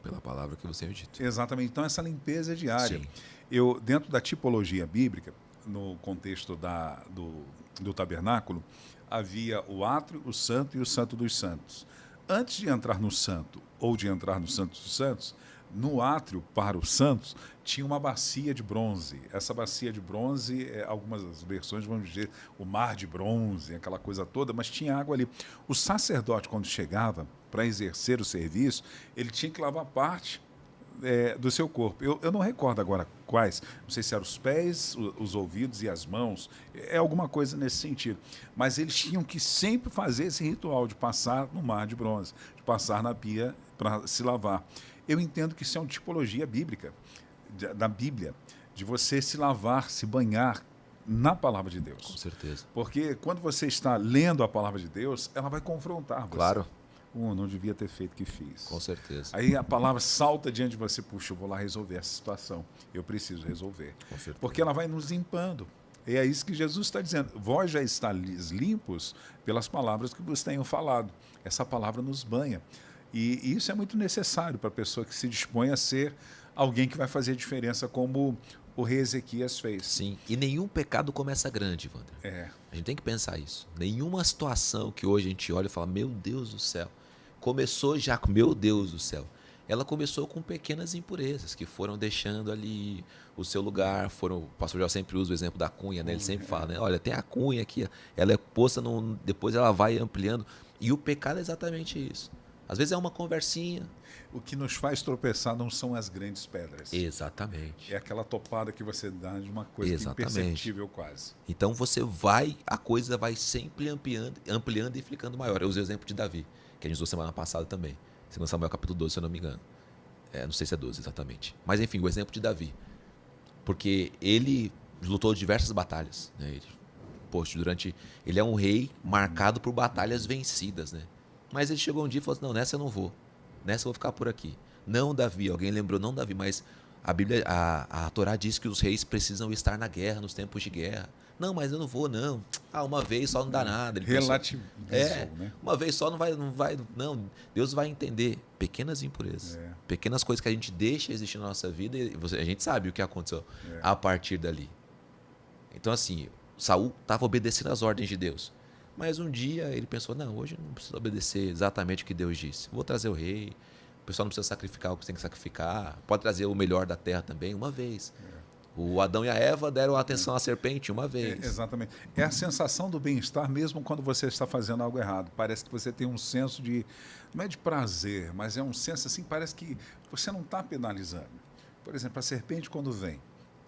pela palavra que você tem dito. Exatamente. Então, essa limpeza é diária. Sim. Dentro da tipologia bíblica, no contexto do tabernáculo, havia o átrio, o santo e o santo dos santos. Antes de entrar no santo ou de entrar no santo dos santos, no átrio para os santos tinha uma bacia de bronze. Essa bacia de bronze, algumas versões vão dizer o mar de bronze, aquela coisa toda, mas tinha água ali. O sacerdote, quando chegava para exercer o serviço, ele tinha que lavar parte do seu corpo. Eu não recordo agora quais, não sei se eram os pés, os ouvidos e as mãos, alguma coisa nesse sentido. Mas eles tinham que sempre fazer esse ritual de passar no mar de bronze, de passar na pia para se lavar. Eu entendo que isso é uma tipologia bíblica, da Bíblia, de você se lavar, se banhar na palavra de Deus. Com certeza. Porque quando você está lendo a palavra de Deus, ela vai confrontar você. Claro. Não devia ter feito o que fiz. Com certeza. Aí a palavra salta diante de você, puxa, eu vou lá resolver essa situação. Eu preciso resolver. Com certeza. Porque ela vai nos limpando. E é isso que Jesus está dizendo. Vós já estáis limpos pelas palavras que vos tenho falado. Essa palavra nos banha. E isso é muito necessário para a pessoa que se dispõe a ser alguém que vai fazer diferença, como o rei Ezequias fez. Sim, e nenhum pecado começa grande, Wander. É. A gente tem que pensar isso. Nenhuma situação que hoje a gente olha e fala, meu Deus do céu, começou já com, meu Deus do céu. Ela começou com pequenas impurezas que foram deixando ali o seu lugar. O pastor Joel sempre usa o exemplo da cunha, né? Ele sempre fala, né? Olha, tem a cunha aqui, ela é posta, depois ela vai ampliando. E o pecado é exatamente isso. Às vezes é uma conversinha. O que nos faz tropeçar não são as grandes pedras. Exatamente. É aquela topada que você dá de uma coisa imperceptível quase. Então a coisa vai sempre ampliando e ficando maior. Eu usei o exemplo de Davi, que a gente usou semana passada também. 2 Samuel capítulo 12, se eu não me engano. Não sei se é 12 exatamente. Mas enfim, o exemplo de Davi. Porque ele lutou diversas batalhas. Né? Ele é um rei marcado por batalhas vencidas, né? Mas ele chegou um dia e falou assim, não, nessa eu não vou. Nessa eu vou ficar por aqui. Não, Davi. Alguém lembrou, não, Davi, mas a Bíblia, a Torá diz que os reis precisam estar na guerra, nos tempos de guerra. Não, mas eu não vou, não. Uma vez só não dá nada. Relativizou, né? Uma vez só não vai. Não, Deus vai entender. Pequenas impurezas. Pequenas coisas que a gente deixa existir na nossa vida e a gente sabe o que aconteceu a partir dali. Então, assim, Saul estava obedecendo às ordens de Deus. Mas um dia ele pensou, não, hoje eu não preciso obedecer exatamente o que Deus disse. Vou trazer o rei, o pessoal não precisa sacrificar o que tem que sacrificar, pode trazer o melhor da terra também, uma vez. O Adão e a Eva deram atenção à serpente uma vez. Exatamente. É a sensação do bem-estar mesmo quando você está fazendo algo errado. Parece que você tem um senso de, não é de prazer, mas é um senso assim, parece que você não está penalizando. Por exemplo, a serpente quando vem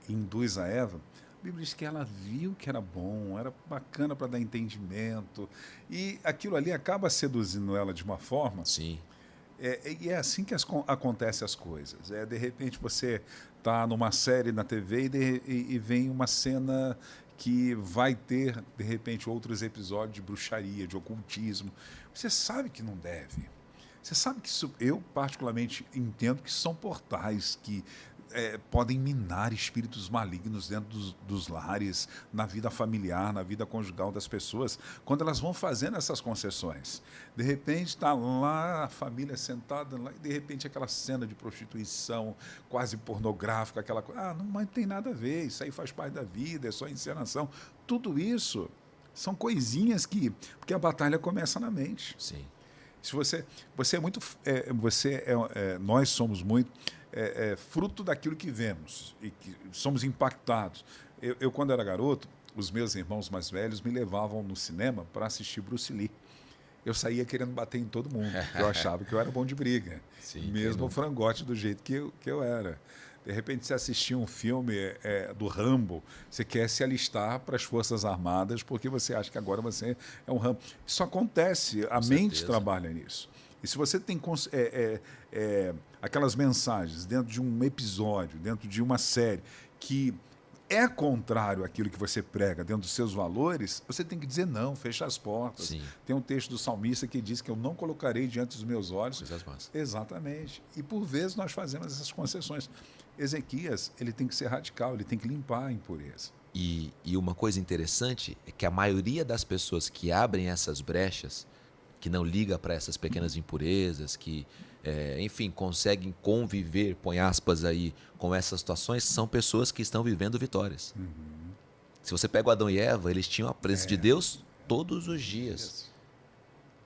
e induz a Eva, a Bíblia diz que ela viu que era bom, era bacana para dar entendimento. E aquilo ali acaba seduzindo ela de uma forma. Sim. E é assim que acontecem as coisas. De repente você está numa série na TV e vem uma cena que vai ter, de repente, outros episódios de bruxaria, de ocultismo. Você sabe que não deve. Você sabe que isso, eu particularmente entendo que são portais que podem minar espíritos malignos dentro dos lares, na vida familiar, na vida conjugal das pessoas, quando elas vão fazendo essas concessões. De repente está lá a família sentada, lá, e de repente aquela cena de prostituição quase pornográfica, aquela coisa, não tem nada a ver, isso aí faz parte da vida, é só encenação. Tudo isso são coisinhas porque a batalha começa na mente. Sim. Se você é muito, nós somos muito fruto daquilo que vemos e que somos impactados. Eu, quando era garoto, os meus irmãos mais velhos me levavam no cinema para assistir Bruce Lee. Eu saía querendo bater em todo mundo, porque eu achava que eu era bom de briga. Sim, mesmo o frangote do jeito que eu era. De repente, você assistir um filme do Rambo, você quer se alistar para as Forças Armadas porque você acha que agora você é um Rambo. Isso acontece, a mente trabalha nisso. E se você tem aquelas mensagens dentro de um episódio, dentro de uma série, que é contrário àquilo que você prega dentro dos seus valores, você tem que dizer não, fecha as portas. Sim. Tem um texto do salmista que diz que eu não colocarei diante dos meus olhos. Coisas más. Exatamente. E por vezes nós fazemos essas concessões. Ezequias, ele tem que ser radical, ele tem que limpar a impureza. E uma coisa interessante é que a maioria das pessoas que abrem essas brechas, que não liga para essas pequenas impurezas, que, enfim, conseguem conviver, põe aspas aí, com essas situações, são pessoas que estão vivendo vitórias. Uhum. Se você pega o Adão e Eva, eles tinham a presença de Deus todos os dias.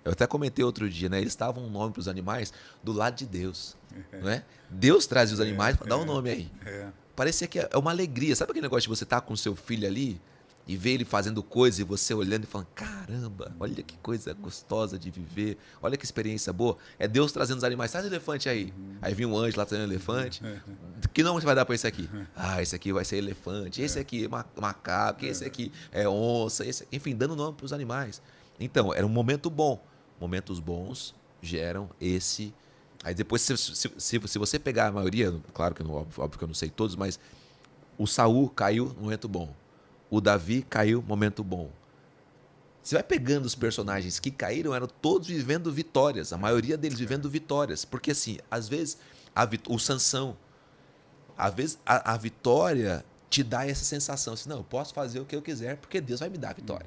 Eu até comentei outro dia, né? Eles estavam um nome para os animais do lado de Deus. Não é? Deus traz os animais para dar um nome aí. Parecia que é uma alegria. Sabe aquele negócio de você estar com o seu filho ali e ver ele fazendo coisa e você olhando e falando, caramba, olha que coisa gostosa de viver, olha que experiência boa. É Deus trazendo os animais, traz o elefante aí. Aí vinha um anjo lá trazendo elefante. Que nome você vai dar para esse aqui? Esse aqui vai ser elefante, esse aqui é macaco, esse aqui é onça, enfim, dando nome para os animais. Então, era um momento bom. Momentos bons geram esse... Aí depois, se você pegar a maioria, claro que óbvio que eu não sei todos, mas o Saul caiu no momento bom. O Davi caiu no momento bom. Você vai pegando os personagens que caíram, eram todos vivendo vitórias. A maioria deles vivendo vitórias. Porque assim, às vezes, o Sansão, às vezes a vitória te dá essa sensação assim, não, eu posso fazer o que eu quiser porque Deus vai me dar a vitória.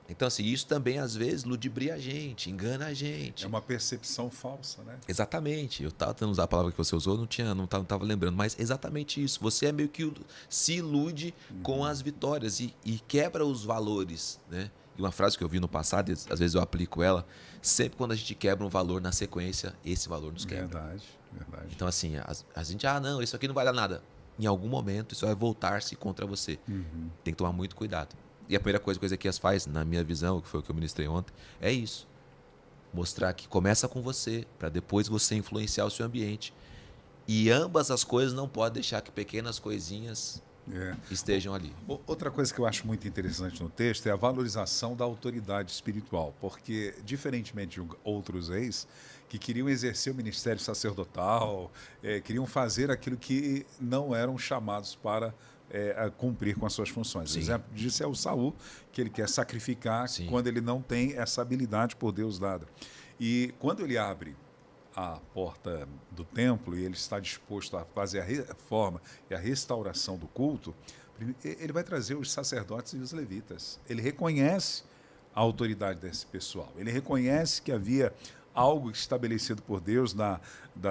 Então, assim, isso também, às vezes, ludibria a gente, engana a gente. É uma percepção falsa, né? Exatamente. Eu estava tentando usar a palavra que você usou, não tava lembrando, mas exatamente isso. Você é meio que se ilude com as vitórias e quebra os valores, né? E uma frase que eu vi no passado, e às vezes eu aplico ela, sempre quando a gente quebra um valor na sequência, esse valor nos quebra. Verdade, verdade. Então, assim, a gente, não, isso aqui não vai dar nada. Em algum momento, isso vai voltar-se contra você. Tem que tomar muito cuidado. E a primeira coisa que o Ezequias faz, na minha visão, que foi o que eu ministrei ontem, é isso. Mostrar que começa com você, para depois você influenciar o seu ambiente. E ambas as coisas não podem deixar que pequenas coisinhas estejam ali. Outra coisa que eu acho muito interessante no texto é a valorização da autoridade espiritual, porque, diferentemente de outros reis que queriam exercer o ministério sacerdotal, queriam fazer aquilo que não eram chamados para a cumprir com as suas funções. Sim. O exemplo disso é o Saul, que ele quer sacrificar Sim. quando ele não tem essa habilidade por Deus dada. E quando ele abre a porta do templo e ele está disposto a fazer a reforma e a restauração do culto, ele vai trazer os sacerdotes e os levitas. Ele reconhece a autoridade desse pessoal. Ele reconhece que havia algo estabelecido por Deus da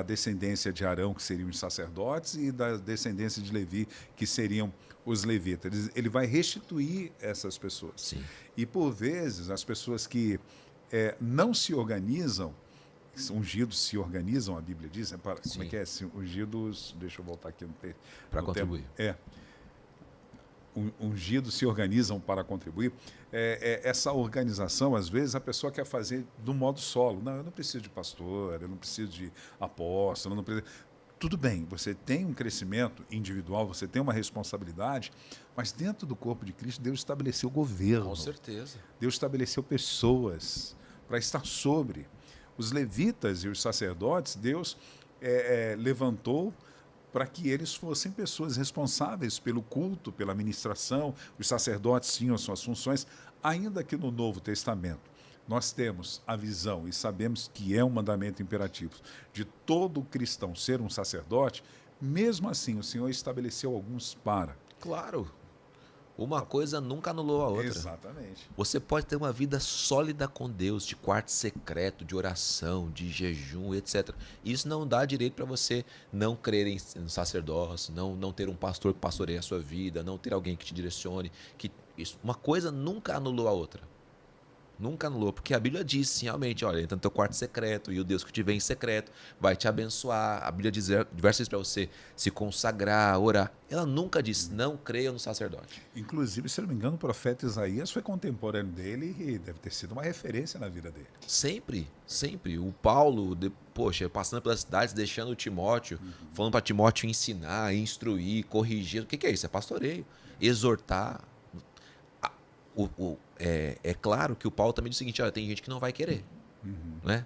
descendência de Arão, que seriam os sacerdotes, e da descendência de Levi, que seriam os levitas. Ele vai restituir essas pessoas. Sim. E, por vezes, as pessoas que não se organizam, ungidos se organizam, a Bíblia diz, como é que é? Ungidos, deixa eu voltar aqui no texto. Para contribuir. Ungidos se organizam para contribuir. Essa organização, às vezes, a pessoa quer fazer do modo solo. Não, eu não preciso de pastor, eu não preciso de apóstolo, eu não preciso... Tudo bem, você tem um crescimento individual, você tem uma responsabilidade, mas dentro do corpo de Cristo, Deus estabeleceu governo. Com certeza. Deus estabeleceu pessoas para estar sobre. Os levitas e os sacerdotes, Deus levantou para que eles fossem pessoas responsáveis pelo culto, pela ministração. Os sacerdotes tinham as suas funções, ainda que no Novo Testamento nós temos a visão e sabemos que é um mandamento imperativo de todo cristão ser um sacerdote. Mesmo assim, o Senhor estabeleceu alguns para. Claro. Uma coisa nunca anulou a outra. Exatamente. Você pode ter uma vida sólida com Deus, de quarto secreto, de oração, de jejum, etc. Isso não dá direito para você não crer em sacerdócio, não ter um pastor que pastoreie a sua vida, não ter alguém que te direcione. Uma coisa nunca anulou a outra. Nunca anulou, porque a Bíblia diz, sim, realmente, olha, entra no teu quarto secreto e o Deus que te vê em secreto vai te abençoar. A Bíblia diz diversas vezes para você se consagrar, orar. Ela nunca diz, não creia no sacerdote. Inclusive, se não me engano, o profeta Isaías foi contemporâneo dele e deve ter sido uma referência na vida dele. Sempre, sempre. O Paulo, passando pelas cidades, deixando o Timóteo, falando para Timóteo ensinar, instruir, corrigir. O que é isso? É pastoreio. Exortar. É claro que o Paulo também diz o seguinte, olha, tem gente que não vai querer, né?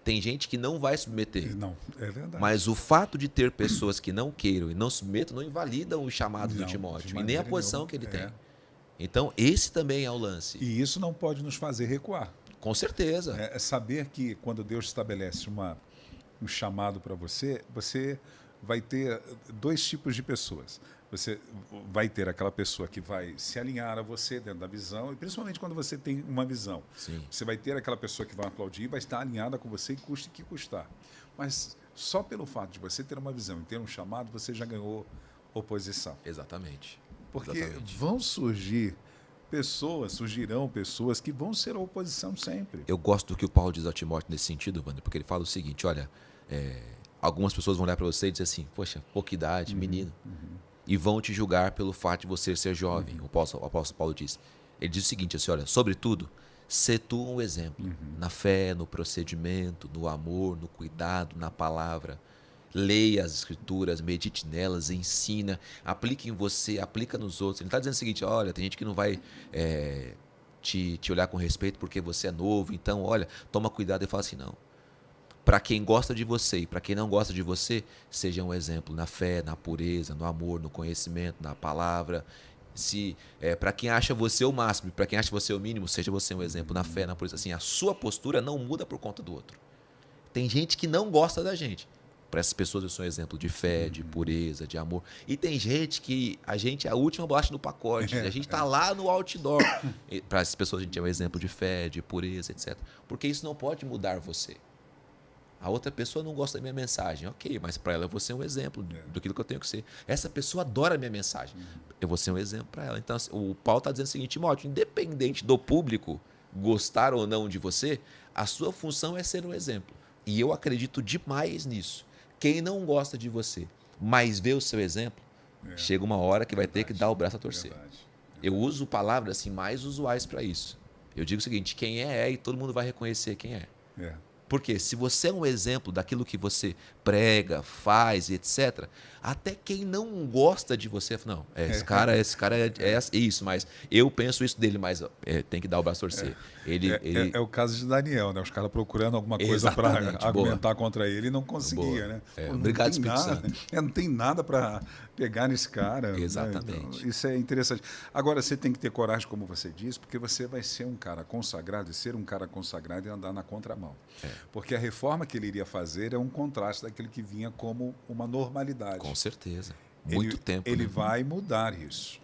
Tem gente que não vai submeter. Não, é verdade. Mas o fato de ter pessoas que não queiram e não submetam não invalida o chamado do Timóteo e nem a posição que ele tem. Então, esse também é o lance. E isso não pode nos fazer recuar. Com certeza. É saber que quando Deus estabelece um chamado para você, você vai ter dois tipos de pessoas. Você vai ter aquela pessoa que vai se alinhar a você dentro da visão, e principalmente quando você tem uma visão. Sim. Você vai ter aquela pessoa que vai aplaudir e vai estar alinhada com você, custe o que custar. Mas só pelo fato de você ter uma visão e ter um chamado, você já ganhou oposição. Exatamente. Porque Exatamente. surgirão pessoas que vão ser a oposição sempre. Eu gosto do que o Paulo diz ao Timóteo nesse sentido, Wander, porque ele fala o seguinte, olha, algumas pessoas vão olhar para você e dizer assim, poxa, pouca idade, menino. E vão te julgar pelo fato de você ser jovem. O apóstolo Paulo diz. Ele diz o seguinte, assim, olha, sobretudo, sê tu um exemplo na fé, no procedimento, no amor, no cuidado, na palavra. Leia as escrituras, medite nelas, ensina, aplique em você, aplica nos outros. Ele está dizendo o seguinte, olha, tem gente que não vai te olhar com respeito porque você é novo, então, olha, toma cuidado e fala assim, não. Para quem gosta de você e para quem não gosta de você, seja um exemplo na fé, na pureza, no amor, no conhecimento, na palavra. Para quem acha você o máximo e para quem acha você o mínimo, seja você um exemplo na fé, na pureza. Assim, a sua postura não muda por conta do outro. Tem gente que não gosta da gente. Para essas pessoas eu sou um exemplo de fé, de pureza, de amor. E tem gente que a gente é a última bolacha no pacote. A gente está lá no outdoor. Para essas pessoas a gente é um exemplo de fé, de pureza, etc. Porque isso não pode mudar você. A outra pessoa não gosta da minha mensagem. Ok, mas para ela eu vou ser um exemplo daquilo que eu tenho que ser. Essa pessoa adora a minha mensagem. Eu vou ser um exemplo para ela. Então, o Paulo está dizendo o seguinte, Timóteo, independente do público gostar ou não de você, a sua função é ser um exemplo. E eu acredito demais nisso. Quem não gosta de você, mas vê o seu exemplo, chega uma hora que vai ter que dar o braço a torcer. Eu uso palavras assim, mais usuais para isso. Eu digo o seguinte, quem é e todo mundo vai reconhecer quem é. Porque se você é um exemplo daquilo que você prega, faz, etc., até quem não gosta de você, fala, não, esse cara é isso, mas eu penso isso dele, mas tem que dar o braço a torcer. É o caso de Daniel, né? Os caras procurando alguma coisa para argumentar contra ele e não conseguia, né? Obrigado, Espírito Santo. Não tem nada para pegar nesse cara. Exatamente. Né? Então, isso é interessante. Agora, você tem que ter coragem, como você disse, porque você vai ser um cara consagrado, e ser um cara consagrado e andar na contramão. Porque a reforma que ele iria fazer é um contraste daquele que vinha como uma normalidade. Com certeza. Muito tempo. Ele vai mudar isso.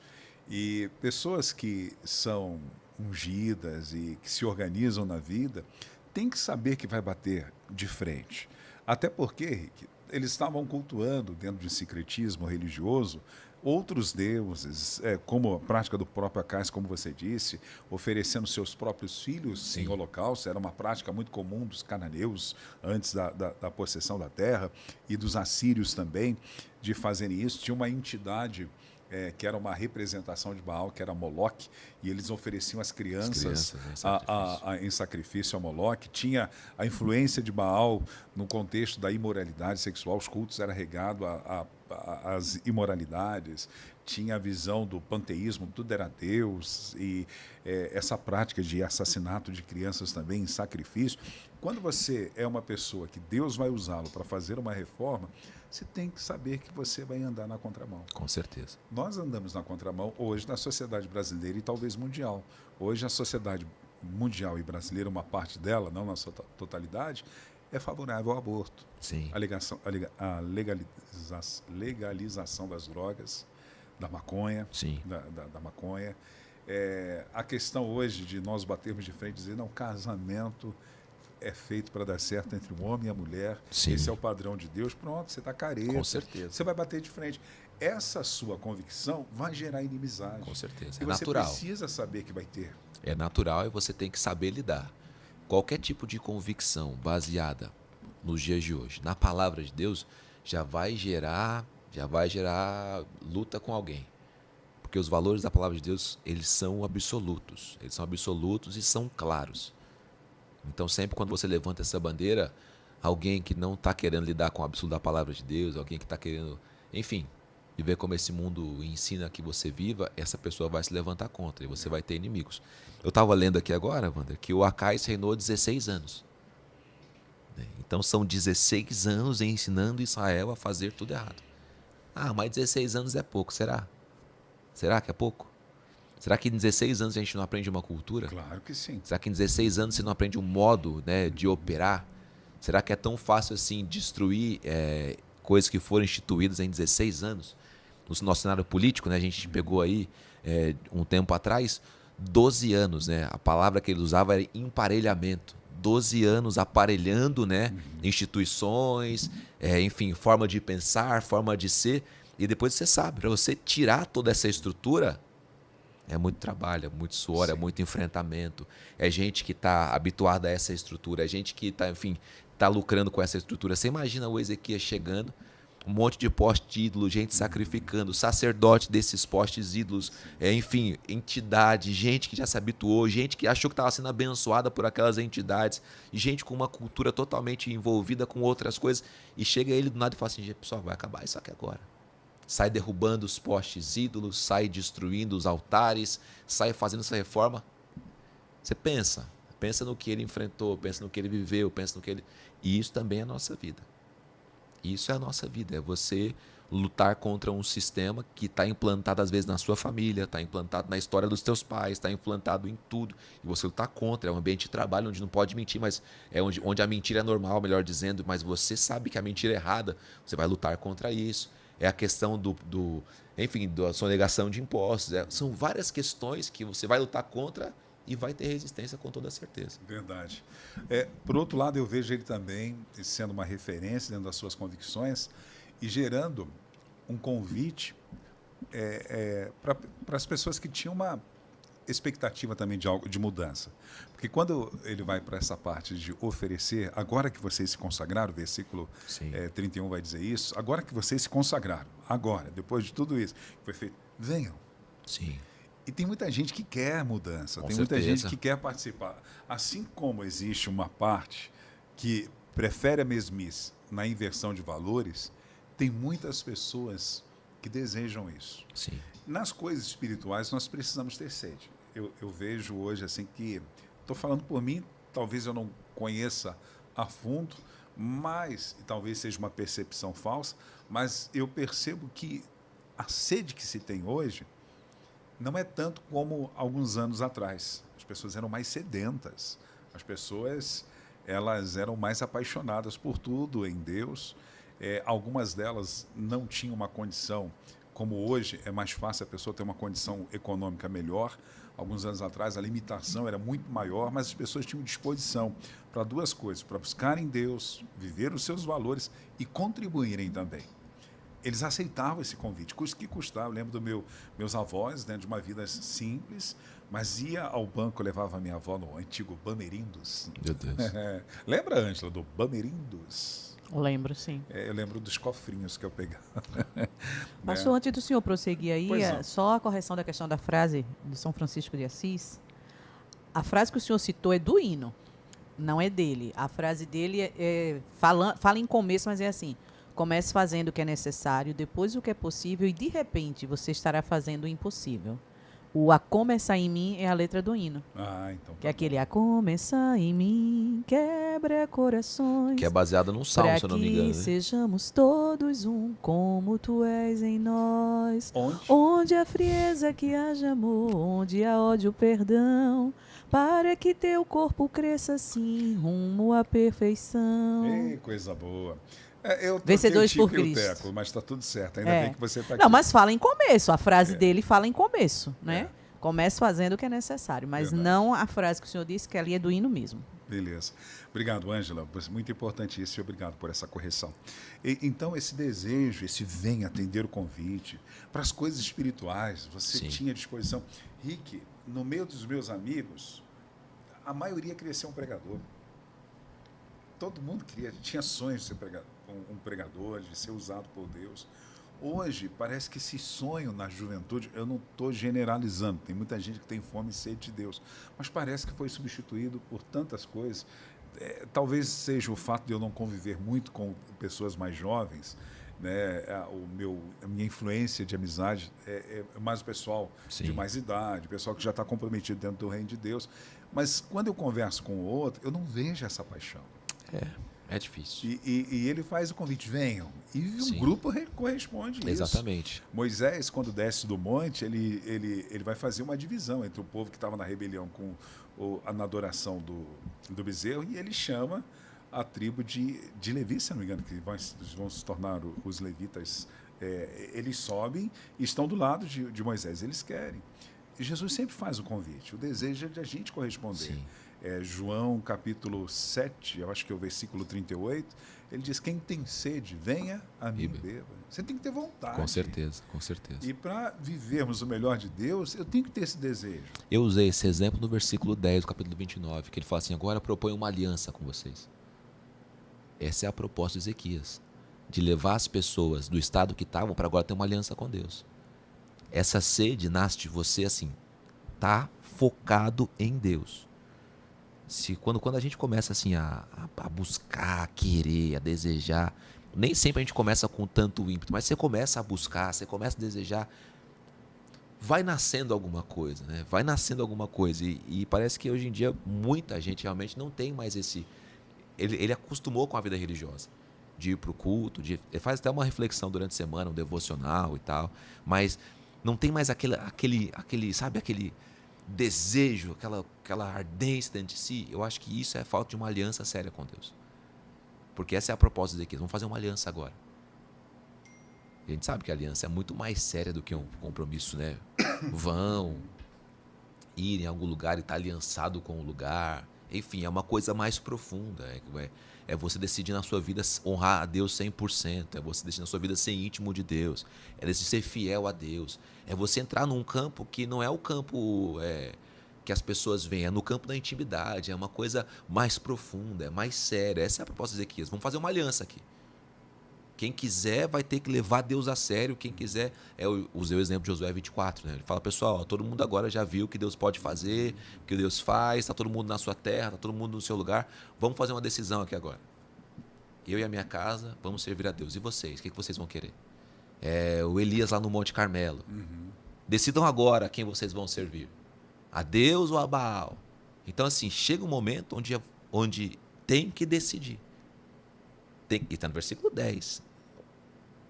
E pessoas que são ungidas e que se organizam na vida têm que saber que vai bater de frente. Até porque, Henrique, eles estavam cultuando, dentro de sincretismo religioso, outros deuses, como a prática do próprio Acais, como você disse, oferecendo seus próprios filhos em holocausto. Era uma prática muito comum dos cananeus antes da possessão da terra e dos assírios também, de fazerem isso. Tinha uma entidade que era uma representação de Baal, que era Moloque, e eles ofereciam as crianças em sacrifício a Moloque. Tinha a influência de Baal no contexto da imoralidade sexual, os cultos eram regados às imoralidades, tinha a visão do panteísmo, tudo era Deus, e essa prática de assassinato de crianças também em sacrifício. Quando você é uma pessoa que Deus vai usá-lo para fazer uma reforma, você tem que saber que você vai andar na contramão. Com certeza. Nós andamos na contramão hoje na sociedade brasileira e talvez mundial. Hoje a sociedade mundial e brasileira, uma parte dela, não na sua totalidade, é favorável ao aborto. Sim. A legalização das drogas, da maconha. Sim. Da maconha. A questão hoje de nós batermos de frente e dizer, não, casamento é feito para dar certo entre o homem e a mulher. Sim. Esse é o padrão de Deus. Pronto, você está careta. Com certeza. Você vai bater de frente. Essa sua convicção vai gerar inimizade. Com certeza. E natural. Você precisa saber que vai ter. É natural e você tem que saber lidar. Qualquer tipo de convicção baseada nos dias de hoje, na palavra de Deus, já vai gerar luta com alguém. Porque os valores da palavra de Deus, eles são absolutos. Eles são absolutos e são claros. Então, sempre quando você levanta essa bandeira, alguém que não está querendo lidar com o absurdo da palavra de Deus, alguém que está querendo, enfim, viver como esse mundo ensina que você viva, essa pessoa vai se levantar contra e você vai ter inimigos. Eu estava lendo aqui agora, Wander, que o Acais reinou 16 anos. Então, são 16 anos ensinando Israel a fazer tudo errado. Ah, mas 16 anos é pouco, será? Será que é pouco? Será que em 16 anos a gente não aprende uma cultura? Claro que sim. Será que em 16 anos você não aprende um modo, né, de operar? Será que é tão fácil assim destruir coisas que foram instituídas em 16 anos? No nosso cenário político, né, a gente pegou aí um tempo atrás 12 anos. Né, a palavra que ele usava era emparelhamento. 12 anos aparelhando, né, instituições, enfim, forma de pensar, forma de ser. E depois você sabe, para você tirar toda essa estrutura, é muito trabalho, é muito suor, é muito enfrentamento. É gente que está habituada a essa estrutura, é gente que está, enfim, está lucrando com essa estrutura. Você imagina o Ezequias chegando, um monte de postes ídolos, gente sacrificando, sacerdote desses postes ídolos, enfim, entidade, gente que já se habituou, gente que achou que estava sendo abençoada por aquelas entidades, gente com uma cultura totalmente envolvida com outras coisas. E chega ele do nada e fala assim, pessoal, vai acabar isso aqui agora. Sai derrubando os postes ídolos, sai destruindo os altares, sai fazendo essa reforma. Você pensa no que ele enfrentou, pensa no que ele viveu, pensa no que ele... E isso também é a nossa vida. Isso é a nossa vida, é você lutar contra um sistema que está implantado às vezes na sua família, está implantado na história dos teus pais, está implantado em tudo. E você lutar contra, é um ambiente de trabalho onde não pode mentir, mas é onde a mentira é normal, melhor dizendo, mas você sabe que a mentira é errada, você vai lutar contra isso. É a questão enfim, da sonegação de impostos. São várias questões que você vai lutar contra e vai ter resistência com toda certeza. Verdade. Por outro lado, eu vejo ele também sendo uma referência dentro das suas convicções e gerando um convite para as pessoas que tinham uma expectativa também de algo de mudança. Porque quando ele vai para essa parte de oferecer, agora que vocês se consagraram, o versículo 31 vai dizer isso, agora que vocês se consagraram, agora, depois de tudo isso que foi feito, venham. Sim. E tem muita gente que quer mudança, tem certeza. muita gente que quer participar. Assim como existe uma parte que prefere a mesmice na inversão de valores, tem muitas pessoas que desejam isso. Sim. Nas coisas espirituais, nós precisamos ter sede. Eu vejo hoje assim que, estou falando por mim, talvez eu não conheça a fundo, mas, e talvez seja uma percepção falsa, mas eu percebo que a sede que se tem hoje não é tanto como alguns anos atrás. As pessoas eram mais sedentas, as pessoas elas eram mais apaixonadas por tudo em Deus. Algumas delas não tinham uma condição, como hoje é mais fácil a pessoa ter uma condição econômica melhor. Alguns anos atrás a limitação era muito maior, mas as pessoas tinham disposição para duas coisas, para buscarem Deus, viver os seus valores e contribuírem também. Eles aceitavam esse convite, custa que custava. Eu lembro dos meus avós, né, de uma vida simples, mas ia ao banco, levava a minha avó no antigo Bamerindos. Meu Deus. Lembra, Ângela, do Bamerindos? Lembro, sim. Eu lembro dos cofrinhos que eu pegava. Pastor, antes do senhor prosseguir aí, Pois não. só a correção da questão da frase de São Francisco de Assis. A frase que o senhor citou é do hino, não é dele. A frase dele fala em começo, mas é assim: comece fazendo o que é necessário, depois o que é possível e, de repente, você estará fazendo o impossível. O a começar em mim é a letra do hino. Então. Que é aquele a começar em mim, quebra corações. Que é baseado num salmo, se eu não me engano. Para que sejamos todos um, como tu és em nós. Onde? Onde a frieza que haja amor, onde há ódio, perdão. Para que teu corpo cresça assim, rumo à perfeição. Ei, coisa boa. Eu Vencedores por troquei o Cristo. teco, mas está tudo certo. Ainda bem que você está aqui. Não, mas fala em começo. A frase dele fala em começo, né? Comece fazendo o que é necessário, mas Verdade. não a frase que o senhor disse, que ali é do hino mesmo. Beleza. Obrigado, Ângela. Muito importante isso e obrigado por essa correção. Então, esse desejo, esse vem atender o convite, para as coisas espirituais, você Sim. tinha disposição. Rick, no meio dos meus amigos, a maioria queria ser um pregador. Todo mundo tinha sonhos de ser um pregador, de ser usado por Deus. Hoje, parece que esse sonho na juventude, eu não estou generalizando, tem muita gente que tem fome e sede de Deus, mas parece que foi substituído por tantas coisas. Talvez seja o fato de eu não conviver muito com pessoas mais jovens, né? A minha influência de amizade é mais o pessoal Sim. de mais idade, pessoal que já está comprometido dentro do reino de Deus. Mas quando eu converso com o outro, eu não vejo essa paixão. É difícil. E ele faz o convite, venham. E Sim. o grupo corresponde a isso. Exatamente. Moisés, quando desce do monte, ele vai fazer uma divisão entre o povo que estava na rebelião na adoração do bezerro, e ele chama a tribo de Levi, se não me engano, que vão se tornar os levitas. Eles sobem e estão do lado de Moisés. Eles querem. E Jesus sempre faz o convite. O desejo é de a gente corresponder. Sim. João capítulo 7, eu acho que é o versículo 38, ele diz: quem tem sede, venha a mim, beba. Você tem que ter vontade. Com certeza, com certeza. E para vivermos o melhor de Deus, eu tenho que ter esse desejo. Eu usei esse exemplo no versículo 10 do capítulo 29, que ele fala assim: agora proponho uma aliança com vocês. Essa é a proposta de Ezequias, de levar as pessoas do estado que estavam para agora ter uma aliança com Deus. Essa sede nasce de você assim, tá focado em Deus. Quando a gente começa assim a buscar, a querer, a desejar, nem sempre a gente começa com tanto ímpeto, mas você começa a buscar, você começa a desejar, vai nascendo alguma coisa, né? Vai nascendo alguma coisa. E parece que hoje em dia muita gente realmente não tem mais esse... Ele acostumou com a vida religiosa. de ir para o culto, faz até uma reflexão durante a semana, um devocional e tal, mas não tem mais sabe, aquele desejo, aquela ardência dentro de si. Eu acho que isso é falta de uma aliança séria com Deus. Porque essa é a proposta de Ezequias. Vamos fazer uma aliança agora. A gente sabe que a aliança é muito mais séria do que um compromisso, né? Vão ir em algum lugar e estar aliançado com o lugar. Enfim, é uma coisa mais profunda. É você decidir na sua vida honrar a Deus 100%. É você decidir na sua vida ser íntimo de Deus. É decidir ser fiel a Deus. É você entrar num campo que não é o campo que as pessoas veem. É no campo da intimidade. É uma coisa mais profunda, é mais séria. Essa é a proposta de Ezequias. Vamos fazer uma aliança aqui. Quem quiser vai ter que levar Deus a sério. Quem quiser... Eu usei o exemplo de Josué 24. Né? Ele fala, pessoal, todo mundo agora já viu o que Deus pode fazer, o que Deus faz, está todo mundo na sua terra, está todo mundo no seu lugar. Vamos fazer uma decisão aqui agora. Eu e a minha casa vamos servir a Deus. E vocês? O que vocês vão querer? O Elias lá no Monte Carmelo. Decidam agora quem vocês vão servir. A Deus ou a Baal? Então, assim, chega um momento onde tem que decidir. E está no versículo 10.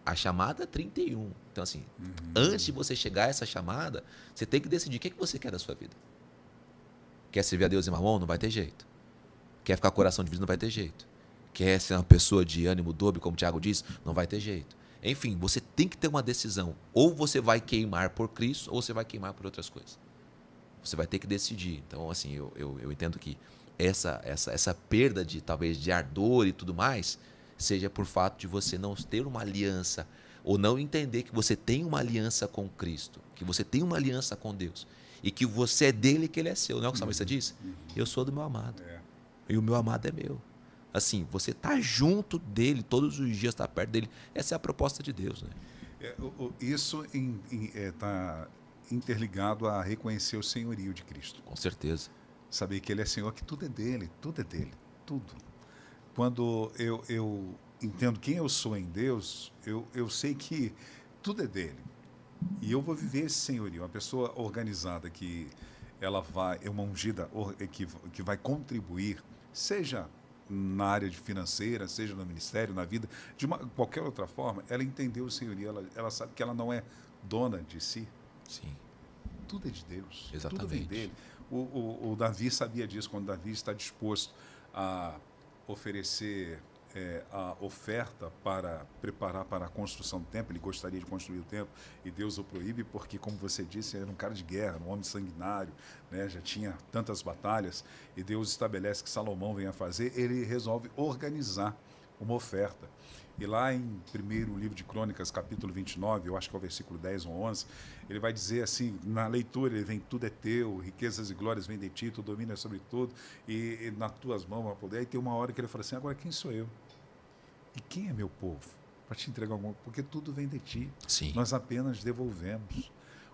A chamada 31. Então, assim, antes de você chegar a essa chamada, você tem que decidir o que você quer da sua vida. Quer servir a Deus em mamon? Não vai ter jeito. Quer ficar com o coração dividido? Não vai ter jeito. Quer ser uma pessoa de ânimo dobre, como o Tiago diz? Não vai ter jeito. Enfim, você tem que ter uma decisão. Ou você vai queimar por Cristo, ou você vai queimar por outras coisas. Você vai ter que decidir. Então, assim, eu entendo que essa perda talvez de ardor e tudo mais seja por fato de você não ter uma aliança ou não entender que você tem uma aliança com Cristo, que você tem uma aliança com Deus e que você é dele e que ele é seu. Não é o que o salmista diz? Eu sou do meu amado e o meu amado é meu. Assim, você está junto dele todos os dias, está perto dele. Essa é a proposta de Deus. Né? Isso está interligado a reconhecer o senhorio de Cristo. Com certeza. Saber que ele é Senhor, que tudo é dele, tudo. Quando eu entendo quem eu sou em Deus, eu sei que tudo é dele. E eu vou viver esse senhorio. Uma pessoa organizada que ela é uma ungida que vai contribuir, seja na área financeira, seja no ministério, na vida, de qualquer outra forma, ela entendeu o senhorio, ela sabe que ela não é dona de si. Sim. Tudo é de Deus. Exatamente. Tudo vem dele. O Davi sabia disso, quando Davi está disposto a oferecer a oferta para preparar para a construção do templo. Ele gostaria de construir o templo e Deus o proíbe porque, como você disse, era um cara de guerra, um homem sanguinário, né? Já tinha tantas batalhas e Deus estabelece que Salomão venha fazer. Ele resolve organizar uma oferta. E lá em 1º livro de Crônicas, capítulo 29, eu acho que é o versículo 10 ou 11, ele vai dizer assim, na leitura, ele vem, tudo é teu, riquezas e glórias vêm de ti, tu dominas sobre tudo, e nas tuas mãos vai poder. Aí tem uma hora que ele fala assim, agora quem sou eu? E quem é meu povo? Para te entregar alguma coisa, porque tudo vem de ti. Sim. Nós apenas devolvemos.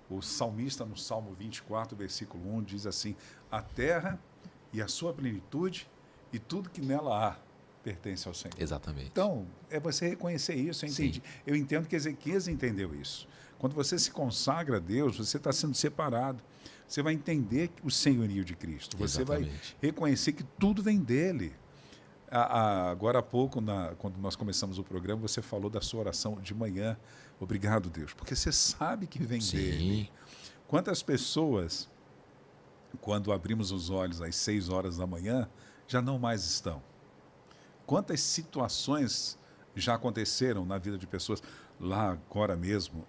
O salmista, no Salmo 24, versículo 1, diz assim, a terra e a sua plenitude e tudo que nela há pertence ao Senhor. Exatamente. Então, é você reconhecer isso. Eu entendo que Ezequias entendeu isso. Quando você se consagra a Deus, você está sendo separado. Você vai entender o senhorio de Cristo. Você vai reconhecer que tudo vem dele. Agora há pouco, quando nós começamos o programa, você falou da sua oração de manhã. Obrigado, Deus. Porque você sabe que vem dele. Quantas pessoas, quando abrimos os olhos às 6 horas da manhã, já não mais estão? Quantas situações já aconteceram na vida de pessoas lá agora mesmo,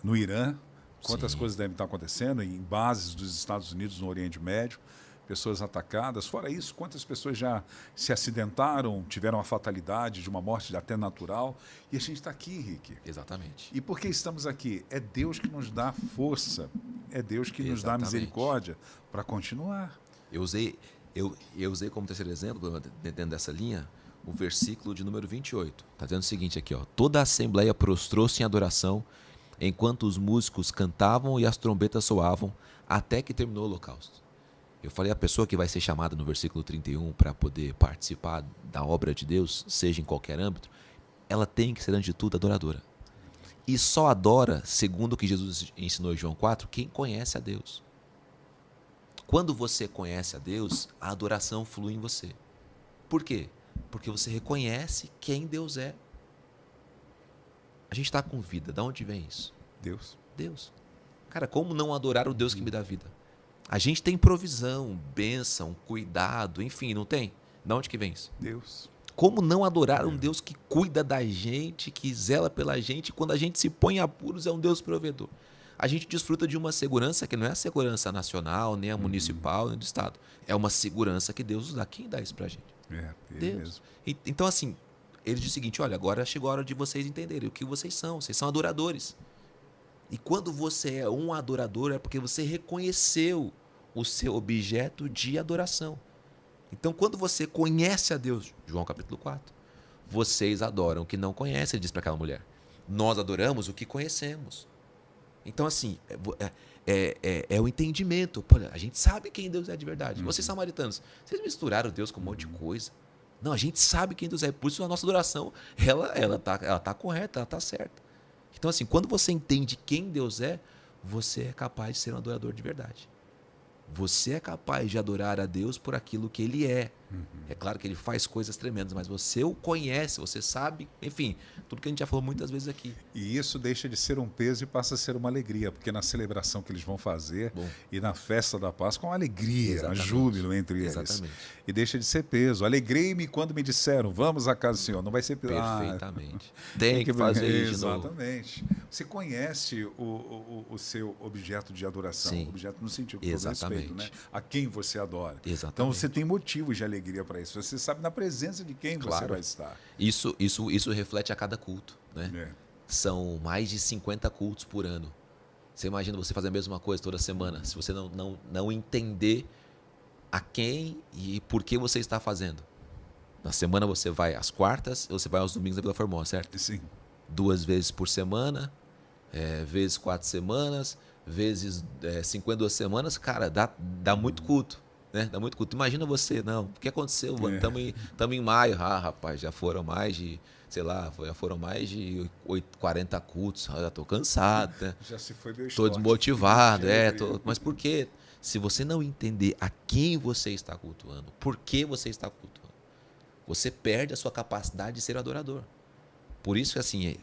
no Irã? Quantas coisas devem estar acontecendo em bases dos Estados Unidos no Oriente Médio? Pessoas atacadas. Fora isso, quantas pessoas já se acidentaram, tiveram a fatalidade de uma morte até natural? E a gente está aqui, Rick. Exatamente. E por que estamos aqui? É Deus que nos dá força, é Deus que nos dá misericórdia para continuar. Eu usei como terceiro exemplo, dentro dessa linha, o versículo de número 28. Está dizendo o seguinte aqui, ó. Toda a assembleia prostrou-se em adoração, enquanto os músicos cantavam e as trombetas soavam, até que terminou o holocausto. Eu falei, a pessoa que vai ser chamada no versículo 31 para poder participar da obra de Deus, seja em qualquer âmbito, ela tem que ser, antes de tudo, adoradora. E só adora, segundo o que Jesus ensinou em João 4, quem conhece a Deus. Quando você conhece a Deus, a adoração flui em você. Por quê? Porque você reconhece quem Deus é. A gente está com vida. De onde vem isso? Deus. Deus. Cara, como não adorar o Deus que me dá vida? A gente tem provisão, bênção, cuidado, enfim, não tem? De onde que vem isso? Deus. Como não adorar um Deus que cuida da gente, que zela pela gente, quando a gente se põe em apuros, é um Deus provedor. A gente desfruta de uma segurança que não é a segurança nacional, nem a municipal, nem do Estado. É uma segurança que Deus nos dá. Quem dá isso pra gente? Ele Deus. mesmo. Então, assim, ele diz o seguinte: olha, agora chegou a hora de vocês entenderem o que vocês são adoradores. E quando você é um adorador, é porque você reconheceu o seu objeto de adoração. Então, quando você conhece a Deus, João capítulo 4, vocês adoram o que não conhecem, ele diz para aquela mulher. Nós adoramos o que conhecemos. Então, assim, é o entendimento. Pô, a gente sabe quem Deus é de verdade. Vocês samaritanos, vocês misturaram Deus com um monte de coisa. Não, a gente sabe quem Deus é. Por isso a nossa adoração, ela tá correta, ela tá certa. Então, assim, quando você entende quem Deus é, você é capaz de ser um adorador de verdade. Você é capaz de adorar a Deus por aquilo que Ele é. É claro que Ele faz coisas tremendas, mas você o conhece, você sabe, enfim, tudo que a gente já falou muitas vezes aqui. E isso deixa de ser um peso e passa a ser uma alegria, porque na celebração que eles vão fazer e na festa da Páscoa, uma alegria, um júbilo entre eles. Exatamente. E deixa de ser peso. Alegrei-me quando me disseram, vamos à casa do Senhor. Não vai ser peso. Perfeitamente. Tem que fazer isso de novo. Exatamente. Você conhece o seu objeto de adoração. Sim. Objeto no sentido de todo respeito, né? A quem você adora. Exatamente. Então você tem motivos de alegria para isso. Você sabe na presença de quem você vai estar. Isso reflete a cada culto, né? É. São mais de 50 cultos por ano. Você imagina você fazer a mesma coisa toda semana. Se você não entender a quem e por que você está fazendo. Na semana você vai às quartas, você vai aos domingos da Vila Formosa, certo? Sim. 2 vezes por semana, vezes 4 semanas, vezes 52 semanas, cara, dá muito culto, né? Dá muito culto. Imagina você, não, o que aconteceu? Estamos em maio, rapaz, já foram mais de, sei lá, já foram mais de 40 cultos, já estou cansado, né? Já se foi meu Estou desmotivado, mas por quê? Se você não entender a quem você está cultuando, por que você está cultuando, você perde a sua capacidade de ser adorador. Por isso que assim,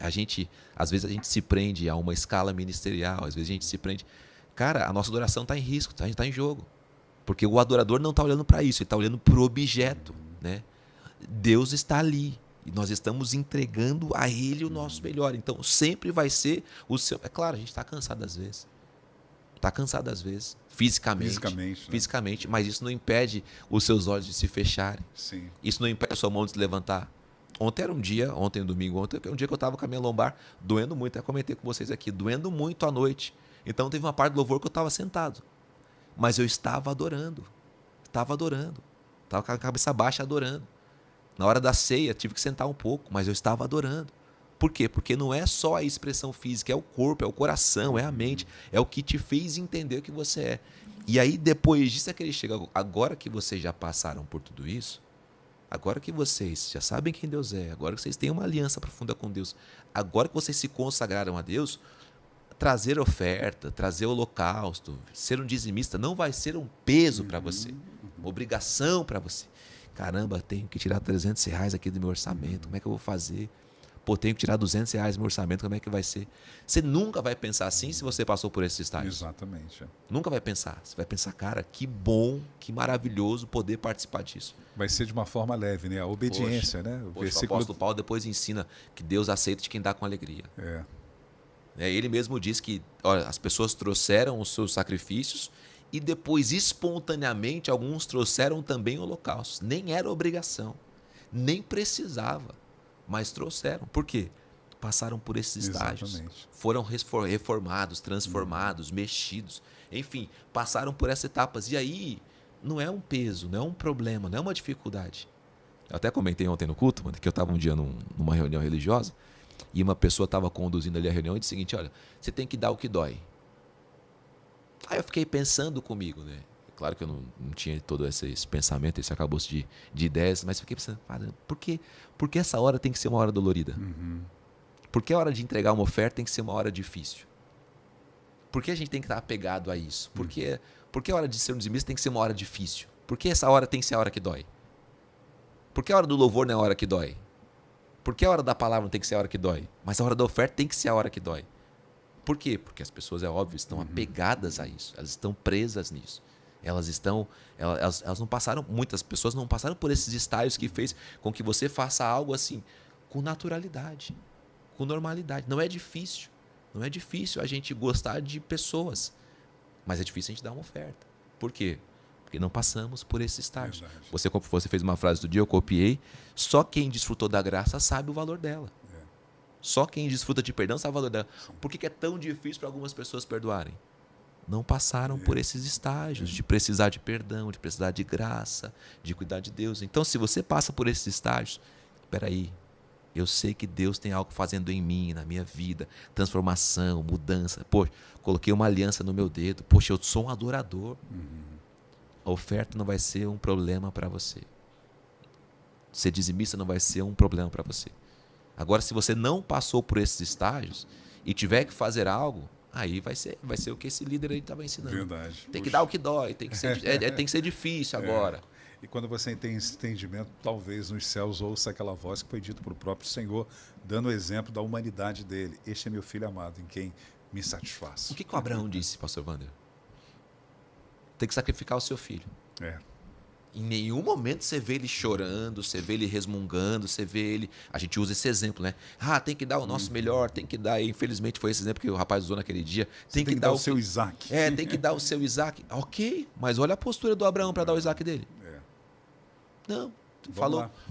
às vezes a gente se prende a uma escala ministerial, às vezes a gente se prende... Cara, a nossa adoração está em risco, a gente está em jogo. Porque o adorador não está olhando para isso, ele está olhando para o objeto, né? Deus está ali e nós estamos entregando a Ele o nosso melhor. Então, sempre vai ser o seu... É claro, a gente está cansado às vezes. Está cansado às vezes, fisicamente, mas isso não impede os seus olhos de se fecharem. Sim. Isso não impede a sua mão de se levantar. Ontem domingo, era um dia que eu estava com a minha lombar doendo muito, até comentei com vocês aqui, doendo muito à noite. Então teve uma parte do louvor que eu estava sentado, mas eu estava adorando, estava com a cabeça baixa adorando. Na hora da ceia tive que sentar um pouco, mas eu estava adorando. Por quê? Porque não é só a expressão física, é o corpo, é o coração, é a mente, é o que te fez entender o que você é. E aí depois disso é que ele chega, agora que vocês já passaram por tudo isso, agora que vocês já sabem quem Deus é, agora que vocês têm uma aliança profunda com Deus, agora que vocês se consagraram a Deus, trazer oferta, trazer holocausto, ser um dizimista não vai ser um peso para você, uma obrigação para você. Caramba, tenho que tirar R$300 aqui do meu orçamento, como é que eu vou fazer? Pô, tenho que tirar R$200 do meu orçamento, como é que vai ser? Você nunca vai pensar assim se você passou por esse estágio. Exatamente. Nunca vai pensar. Você vai pensar, cara, que bom, que maravilhoso poder participar disso. Vai ser de uma forma leve, né? A obediência, né? O apóstolo Paulo depois ensina que Deus aceita de quem dá com alegria. Ele mesmo diz que olha, as pessoas trouxeram os seus sacrifícios e depois, espontaneamente, alguns trouxeram também holocaustos. Nem era obrigação, nem precisava, mas trouxeram. Por quê? Passaram por esses estágios. Exatamente. Foram reformados, transformados, mexidos. Enfim, passaram por essas etapas. E aí, não é um peso, não é um problema, não é uma dificuldade. Eu até comentei ontem no culto, que eu estava um dia numa reunião religiosa, e uma pessoa estava conduzindo ali a reunião e disse o seguinte, olha, você tem que dar o que dói. Aí eu fiquei pensando comigo, né? Claro que eu não tinha todo esse pensamento, esse acabouço de ideias, mas fiquei pensando, por que essa hora tem que ser uma hora dolorida? Por que a hora de entregar uma oferta tem que ser uma hora difícil? Por que a gente tem que estar apegado a isso? Por que a hora de ser um dizimista tem que ser uma hora difícil? Por que essa hora tem que ser a hora que dói? Por que a hora do louvor não é a hora que dói? Por que a hora da palavra não tem que ser a hora que dói? Mas a hora da oferta tem que ser a hora que dói. Por quê? Porque as pessoas, é óbvio, estão apegadas a isso. Elas estão presas nisso. Elas não passaram, muitas pessoas não passaram por esses estágios que fez com que você faça algo assim, com naturalidade, com normalidade. Não é difícil. Não é difícil a gente gostar de pessoas. Mas é difícil a gente dar uma oferta. Por quê? Porque não passamos por esse estágio. Você fez uma frase do dia, eu copiei. Só quem desfrutou da graça sabe o valor dela. Só quem desfruta de perdão sabe o valor dela. Por que é tão difícil para algumas pessoas perdoarem? Não passaram por esses estágios de precisar de perdão, de precisar de graça, de cuidar de Deus. Então, se você passa por esses estágios, espera aí, eu sei que Deus tem algo fazendo em mim, na minha vida, transformação, mudança. Poxa, coloquei uma aliança no meu dedo. Poxa, eu sou um adorador. A oferta não vai ser um problema para você. Ser dizimista não vai ser um problema para você. Agora, se você não passou por esses estágios e tiver que fazer algo, aí vai ser o que esse líder aí estava ensinando. Verdade. Tem que dar o que dói, tem que ser difícil agora. E quando você tem esse entendimento, talvez nos céus ouça aquela voz que foi dita para o próprio Senhor, dando o exemplo da humanidade dele. Este é meu filho amado, em quem me satisfaço. O que o Abraão disse, pastor Wander? Tem que sacrificar o seu filho. Em nenhum momento você vê ele chorando, você vê ele resmungando, você vê ele... A gente usa esse exemplo, né? Tem que dar o nosso melhor, tem que dar... Infelizmente foi esse exemplo que o rapaz usou naquele dia. Tem que dar o seu Isaac. Tem que dar o seu Isaac. Ok, mas olha a postura do Abraão para dar o Isaac dele. Não.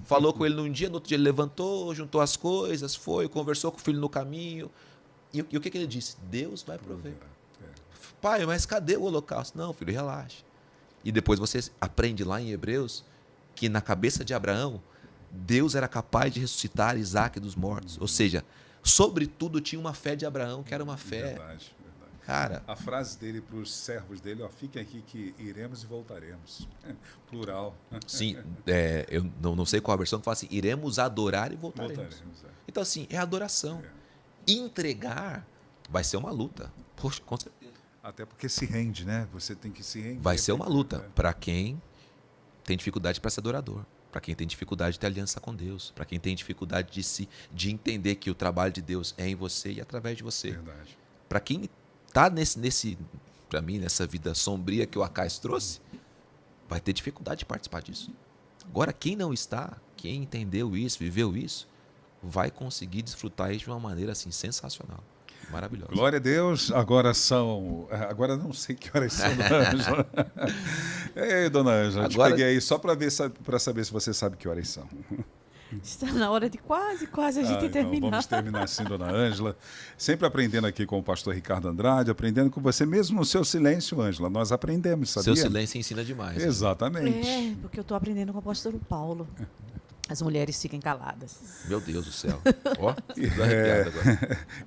Falou com ele num dia, no outro dia ele levantou, juntou as coisas, foi, conversou com o filho no caminho. E o que ele disse? Deus vai prover. Pai, mas cadê o holocausto? Não, filho, relaxa. E depois você aprende lá em Hebreus que na cabeça de Abraão, Deus era capaz de ressuscitar Isaac dos mortos. Ou seja, sobretudo tinha uma fé de Abraão, que era uma fé... Verdade. Cara, a frase dele para os servos dele, fiquem aqui que iremos e voltaremos. Plural. Sim, eu não sei qual a versão que fala assim, iremos adorar e voltaremos. Então assim, é adoração. Entregar vai ser uma luta. Poxa, com certeza. Até porque se rende, né? Você tem que se render. Vai ser uma luta para quem tem dificuldade para ser adorador, para quem tem dificuldade de ter aliança com Deus, para quem tem dificuldade de entender que o trabalho de Deus é em você e através de você. Verdade. Para quem está para mim, nessa vida sombria que o Acais trouxe, vai ter dificuldade de participar disso. Agora, quem não está, quem entendeu isso, viveu isso, vai conseguir desfrutar isso de uma maneira assim sensacional. Maravilhoso. Glória a Deus. Agora não sei que horas são, dona Ângela. Ei, dona Ângela, te peguei aí só para saber se você sabe que horas são. Está na hora de quase a gente terminar. Vamos terminar assim, dona Ângela. Sempre aprendendo aqui com o pastor Ricardo Andrade, aprendendo com você, mesmo no seu silêncio, Ângela. Nós aprendemos, sabia? Seu silêncio ensina demais. Exatamente. Porque eu estou aprendendo com o apóstolo Paulo. As mulheres fiquem caladas. Meu Deus do céu.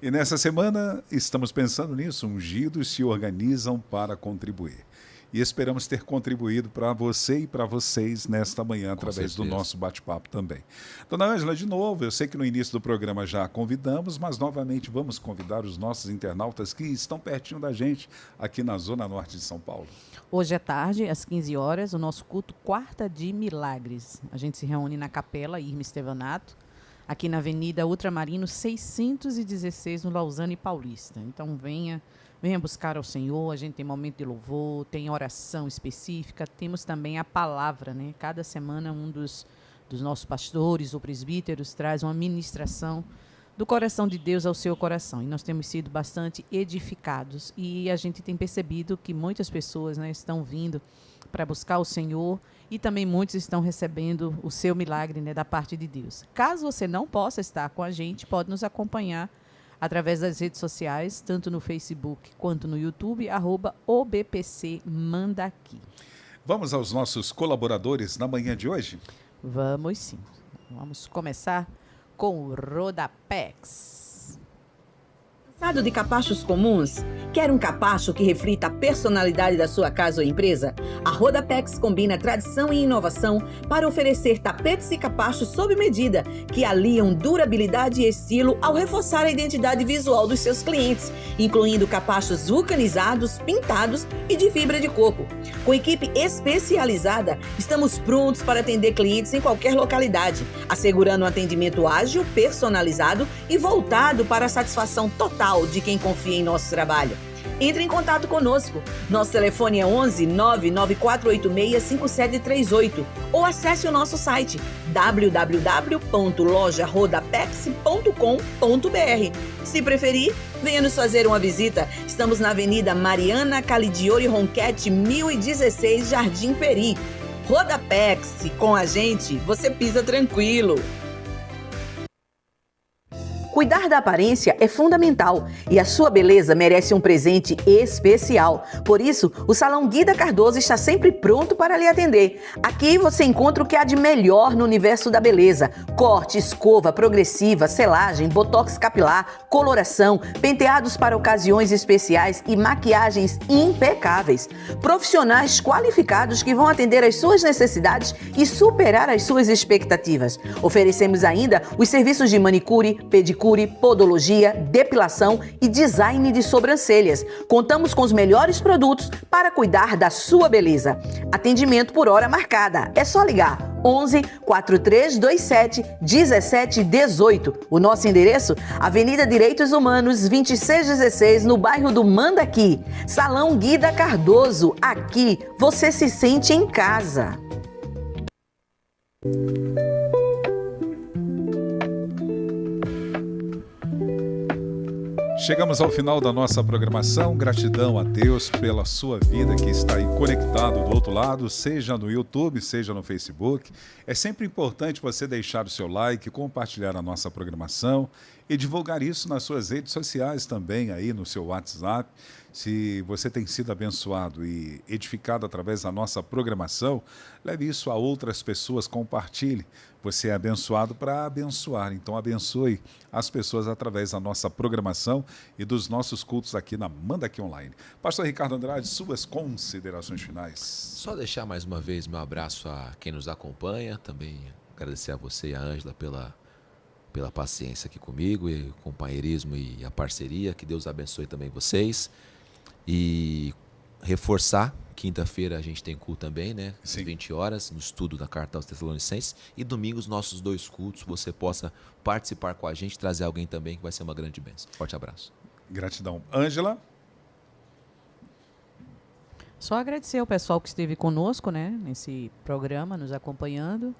E nessa semana estamos pensando nisso. Ungidos se organizam para contribuir. E esperamos ter contribuído para você e para vocês nesta manhã, através do nosso bate-papo também. Dona Ângela, de novo, eu sei que no início do programa já convidamos, mas novamente vamos convidar os nossos internautas que estão pertinho da gente aqui na Zona Norte de São Paulo. Hoje à tarde, às 15 horas, o nosso culto Quarta de Milagres. A gente se reúne na Capela Irma Estevanato, aqui na Avenida Ultramarino 616, no Lausanne Paulista. Então venha buscar ao Senhor, a gente tem momento de louvor, tem oração específica, temos também a palavra, né? Cada semana um dos nossos pastores ou presbíteros traz uma ministração do coração de Deus ao seu coração. E nós temos sido bastante edificados. E a gente tem percebido que muitas pessoas, né, estão vindo para buscar o Senhor e também muitos estão recebendo o seu milagre, né, da parte de Deus. Caso você não possa estar com a gente, pode nos acompanhar através das redes sociais, tanto no Facebook quanto no YouTube, @OBPC Mandaqui. Vamos aos nossos colaboradores na manhã de hoje? Vamos sim. Vamos começar com o Rodapex. Cansado de capachos comuns? Quer um capacho que reflita a personalidade da sua casa ou empresa? A Rodapex combina tradição e inovação para oferecer tapetes e capachos sob medida, que aliam durabilidade e estilo ao reforçar a identidade visual dos seus clientes, incluindo capachos vulcanizados, pintados e de fibra de coco. Com equipe especializada, estamos prontos para atender clientes em qualquer localidade, assegurando um atendimento ágil, personalizado e voltado para a satisfação total de quem confia em nosso trabalho. Entre em contato conosco. Nosso telefone é 11 99486 5738 ou acesse o nosso site www.lojarodapex.com.br. Se preferir, venha nos fazer uma visita. Estamos na Avenida Mariana Calidiori Ronquete, 1016, Jardim Peri. Rodapex, com a gente, você pisa tranquilo. Cuidar da aparência é fundamental e a sua beleza merece um presente especial. Por isso, o Salão Guida Cardoso está sempre pronto para lhe atender. Aqui você encontra o que há de melhor no universo da beleza: corte, escova, progressiva, selagem, botox capilar, coloração, penteados para ocasiões especiais e maquiagens impecáveis. Profissionais qualificados que vão atender às suas necessidades e superar as suas expectativas. Oferecemos ainda os serviços de manicure, pedicure, podologia, depilação e design de sobrancelhas. Contamos com os melhores produtos para cuidar da sua beleza. Atendimento por hora marcada. É só ligar 11 4327 1718. O nosso endereço: Avenida Direitos Humanos 2616, no bairro do Mandaqui. Salão Guida Cardoso. Aqui você se sente em casa. Chegamos ao final da nossa programação. Gratidão a Deus pela sua vida que está aí conectado do outro lado, seja no YouTube, seja no Facebook. É sempre importante você deixar o seu like, compartilhar a nossa programação e divulgar isso nas suas redes sociais também, aí no seu WhatsApp. Se você tem sido abençoado e edificado através da nossa programação, leve isso a outras pessoas, compartilhe. Você é abençoado para abençoar, então abençoe as pessoas através da nossa programação e dos nossos cultos aqui na Mandaqui Online. Pastor Ricardo Andrade, suas considerações finais. Só deixar mais uma vez meu abraço a quem nos acompanha, também agradecer a você e a Ângela pela paciência aqui comigo, e o companheirismo e a parceria. Que Deus abençoe também vocês. E reforçar, quinta-feira a gente tem culto também, né? Às 20 horas, no estudo da Carta aos Tessalonicenses. E domingo, os nossos 2 cultos, você possa participar com a gente, trazer alguém também, que vai ser uma grande bênção. Forte abraço. Gratidão. Ângela? Só agradecer ao pessoal que esteve conosco, né, nesse programa, nos acompanhando.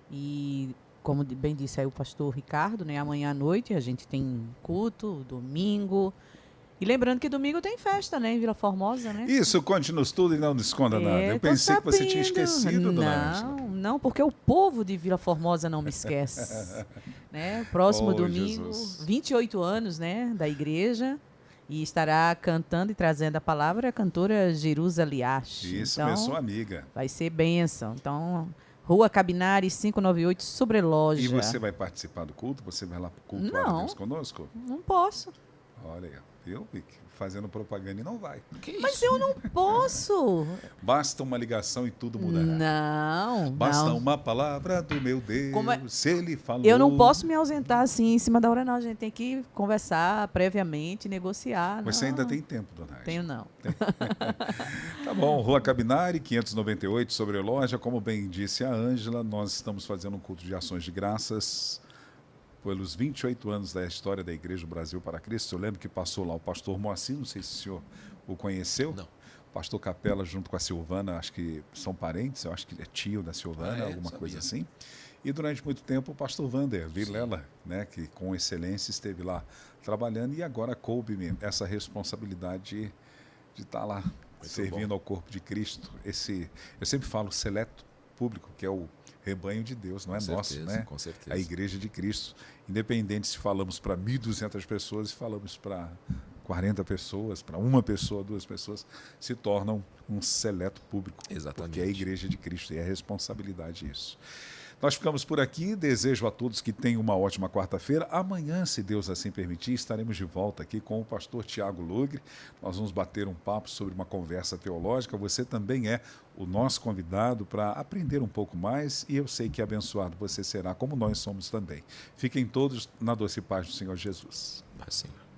E, como bem disse aí o pastor Ricardo, né, amanhã à noite a gente tem culto, domingo. E lembrando que domingo tem festa, né, em Vila Formosa, né? Isso, conte-nos tudo e não nos esconda nada. Eu pensei que você tinha esquecido, dona Ângela. Não, porque o povo de Vila Formosa não me esquece. Né? Próximo domingo, Jesus. 28 anos, né, da igreja. E estará cantando e trazendo a palavra a cantora Jerusa Liache. Isso, então, minha sua amiga. Vai ser bênção. Então, Rua Cabinari, 598, Sobreloja. E você vai participar do culto? Você vai lá cultuar a Deus conosco? Não posso. Olha, viu, fazendo propaganda e não vai. Mas eu não posso. Basta uma ligação e tudo mudará. Não. Basta uma palavra do meu Deus, se ele falou. Eu não posso me ausentar assim em cima da hora, não. A gente tem que conversar previamente, negociar. Você ainda tem tempo, dona Ângela? Tenho não. Tá bom, Rua Cabinari, 598, Sobreloja. Como bem disse a Ângela, nós estamos fazendo um culto de ações de graças pelos 28 anos da história da Igreja do Brasil para Cristo. Eu lembro que passou lá o pastor Moacir, não sei se o senhor o conheceu. Não. O pastor Capela junto com a Silvana, acho que são parentes, eu acho que é tio da Silvana, alguma coisa assim. E durante muito tempo o pastor Wander Vilela, né, que com excelência esteve lá trabalhando, e agora coube-me essa responsabilidade de estar lá servindo ao corpo de Cristo. Eu sempre falo seleto público, que é o rebanho de Deus, não é nosso, né? Com certeza. A Igreja de Cristo. Independente se falamos para 1.200 pessoas, se falamos para 40 pessoas, para uma pessoa, 2 pessoas, se tornam um seleto público. Exatamente. Porque é a Igreja de Cristo e é responsabilidade isso. Nós ficamos por aqui. Desejo a todos que tenham uma ótima quarta-feira. Amanhã, se Deus assim permitir, estaremos de volta aqui com o pastor Tiago Lugre. Nós vamos bater um papo sobre uma conversa teológica. Você também é o nosso convidado para aprender um pouco mais e eu sei que abençoado você será, como nós somos também. Fiquem todos na doce paz do Senhor Jesus. Mas, Senhor.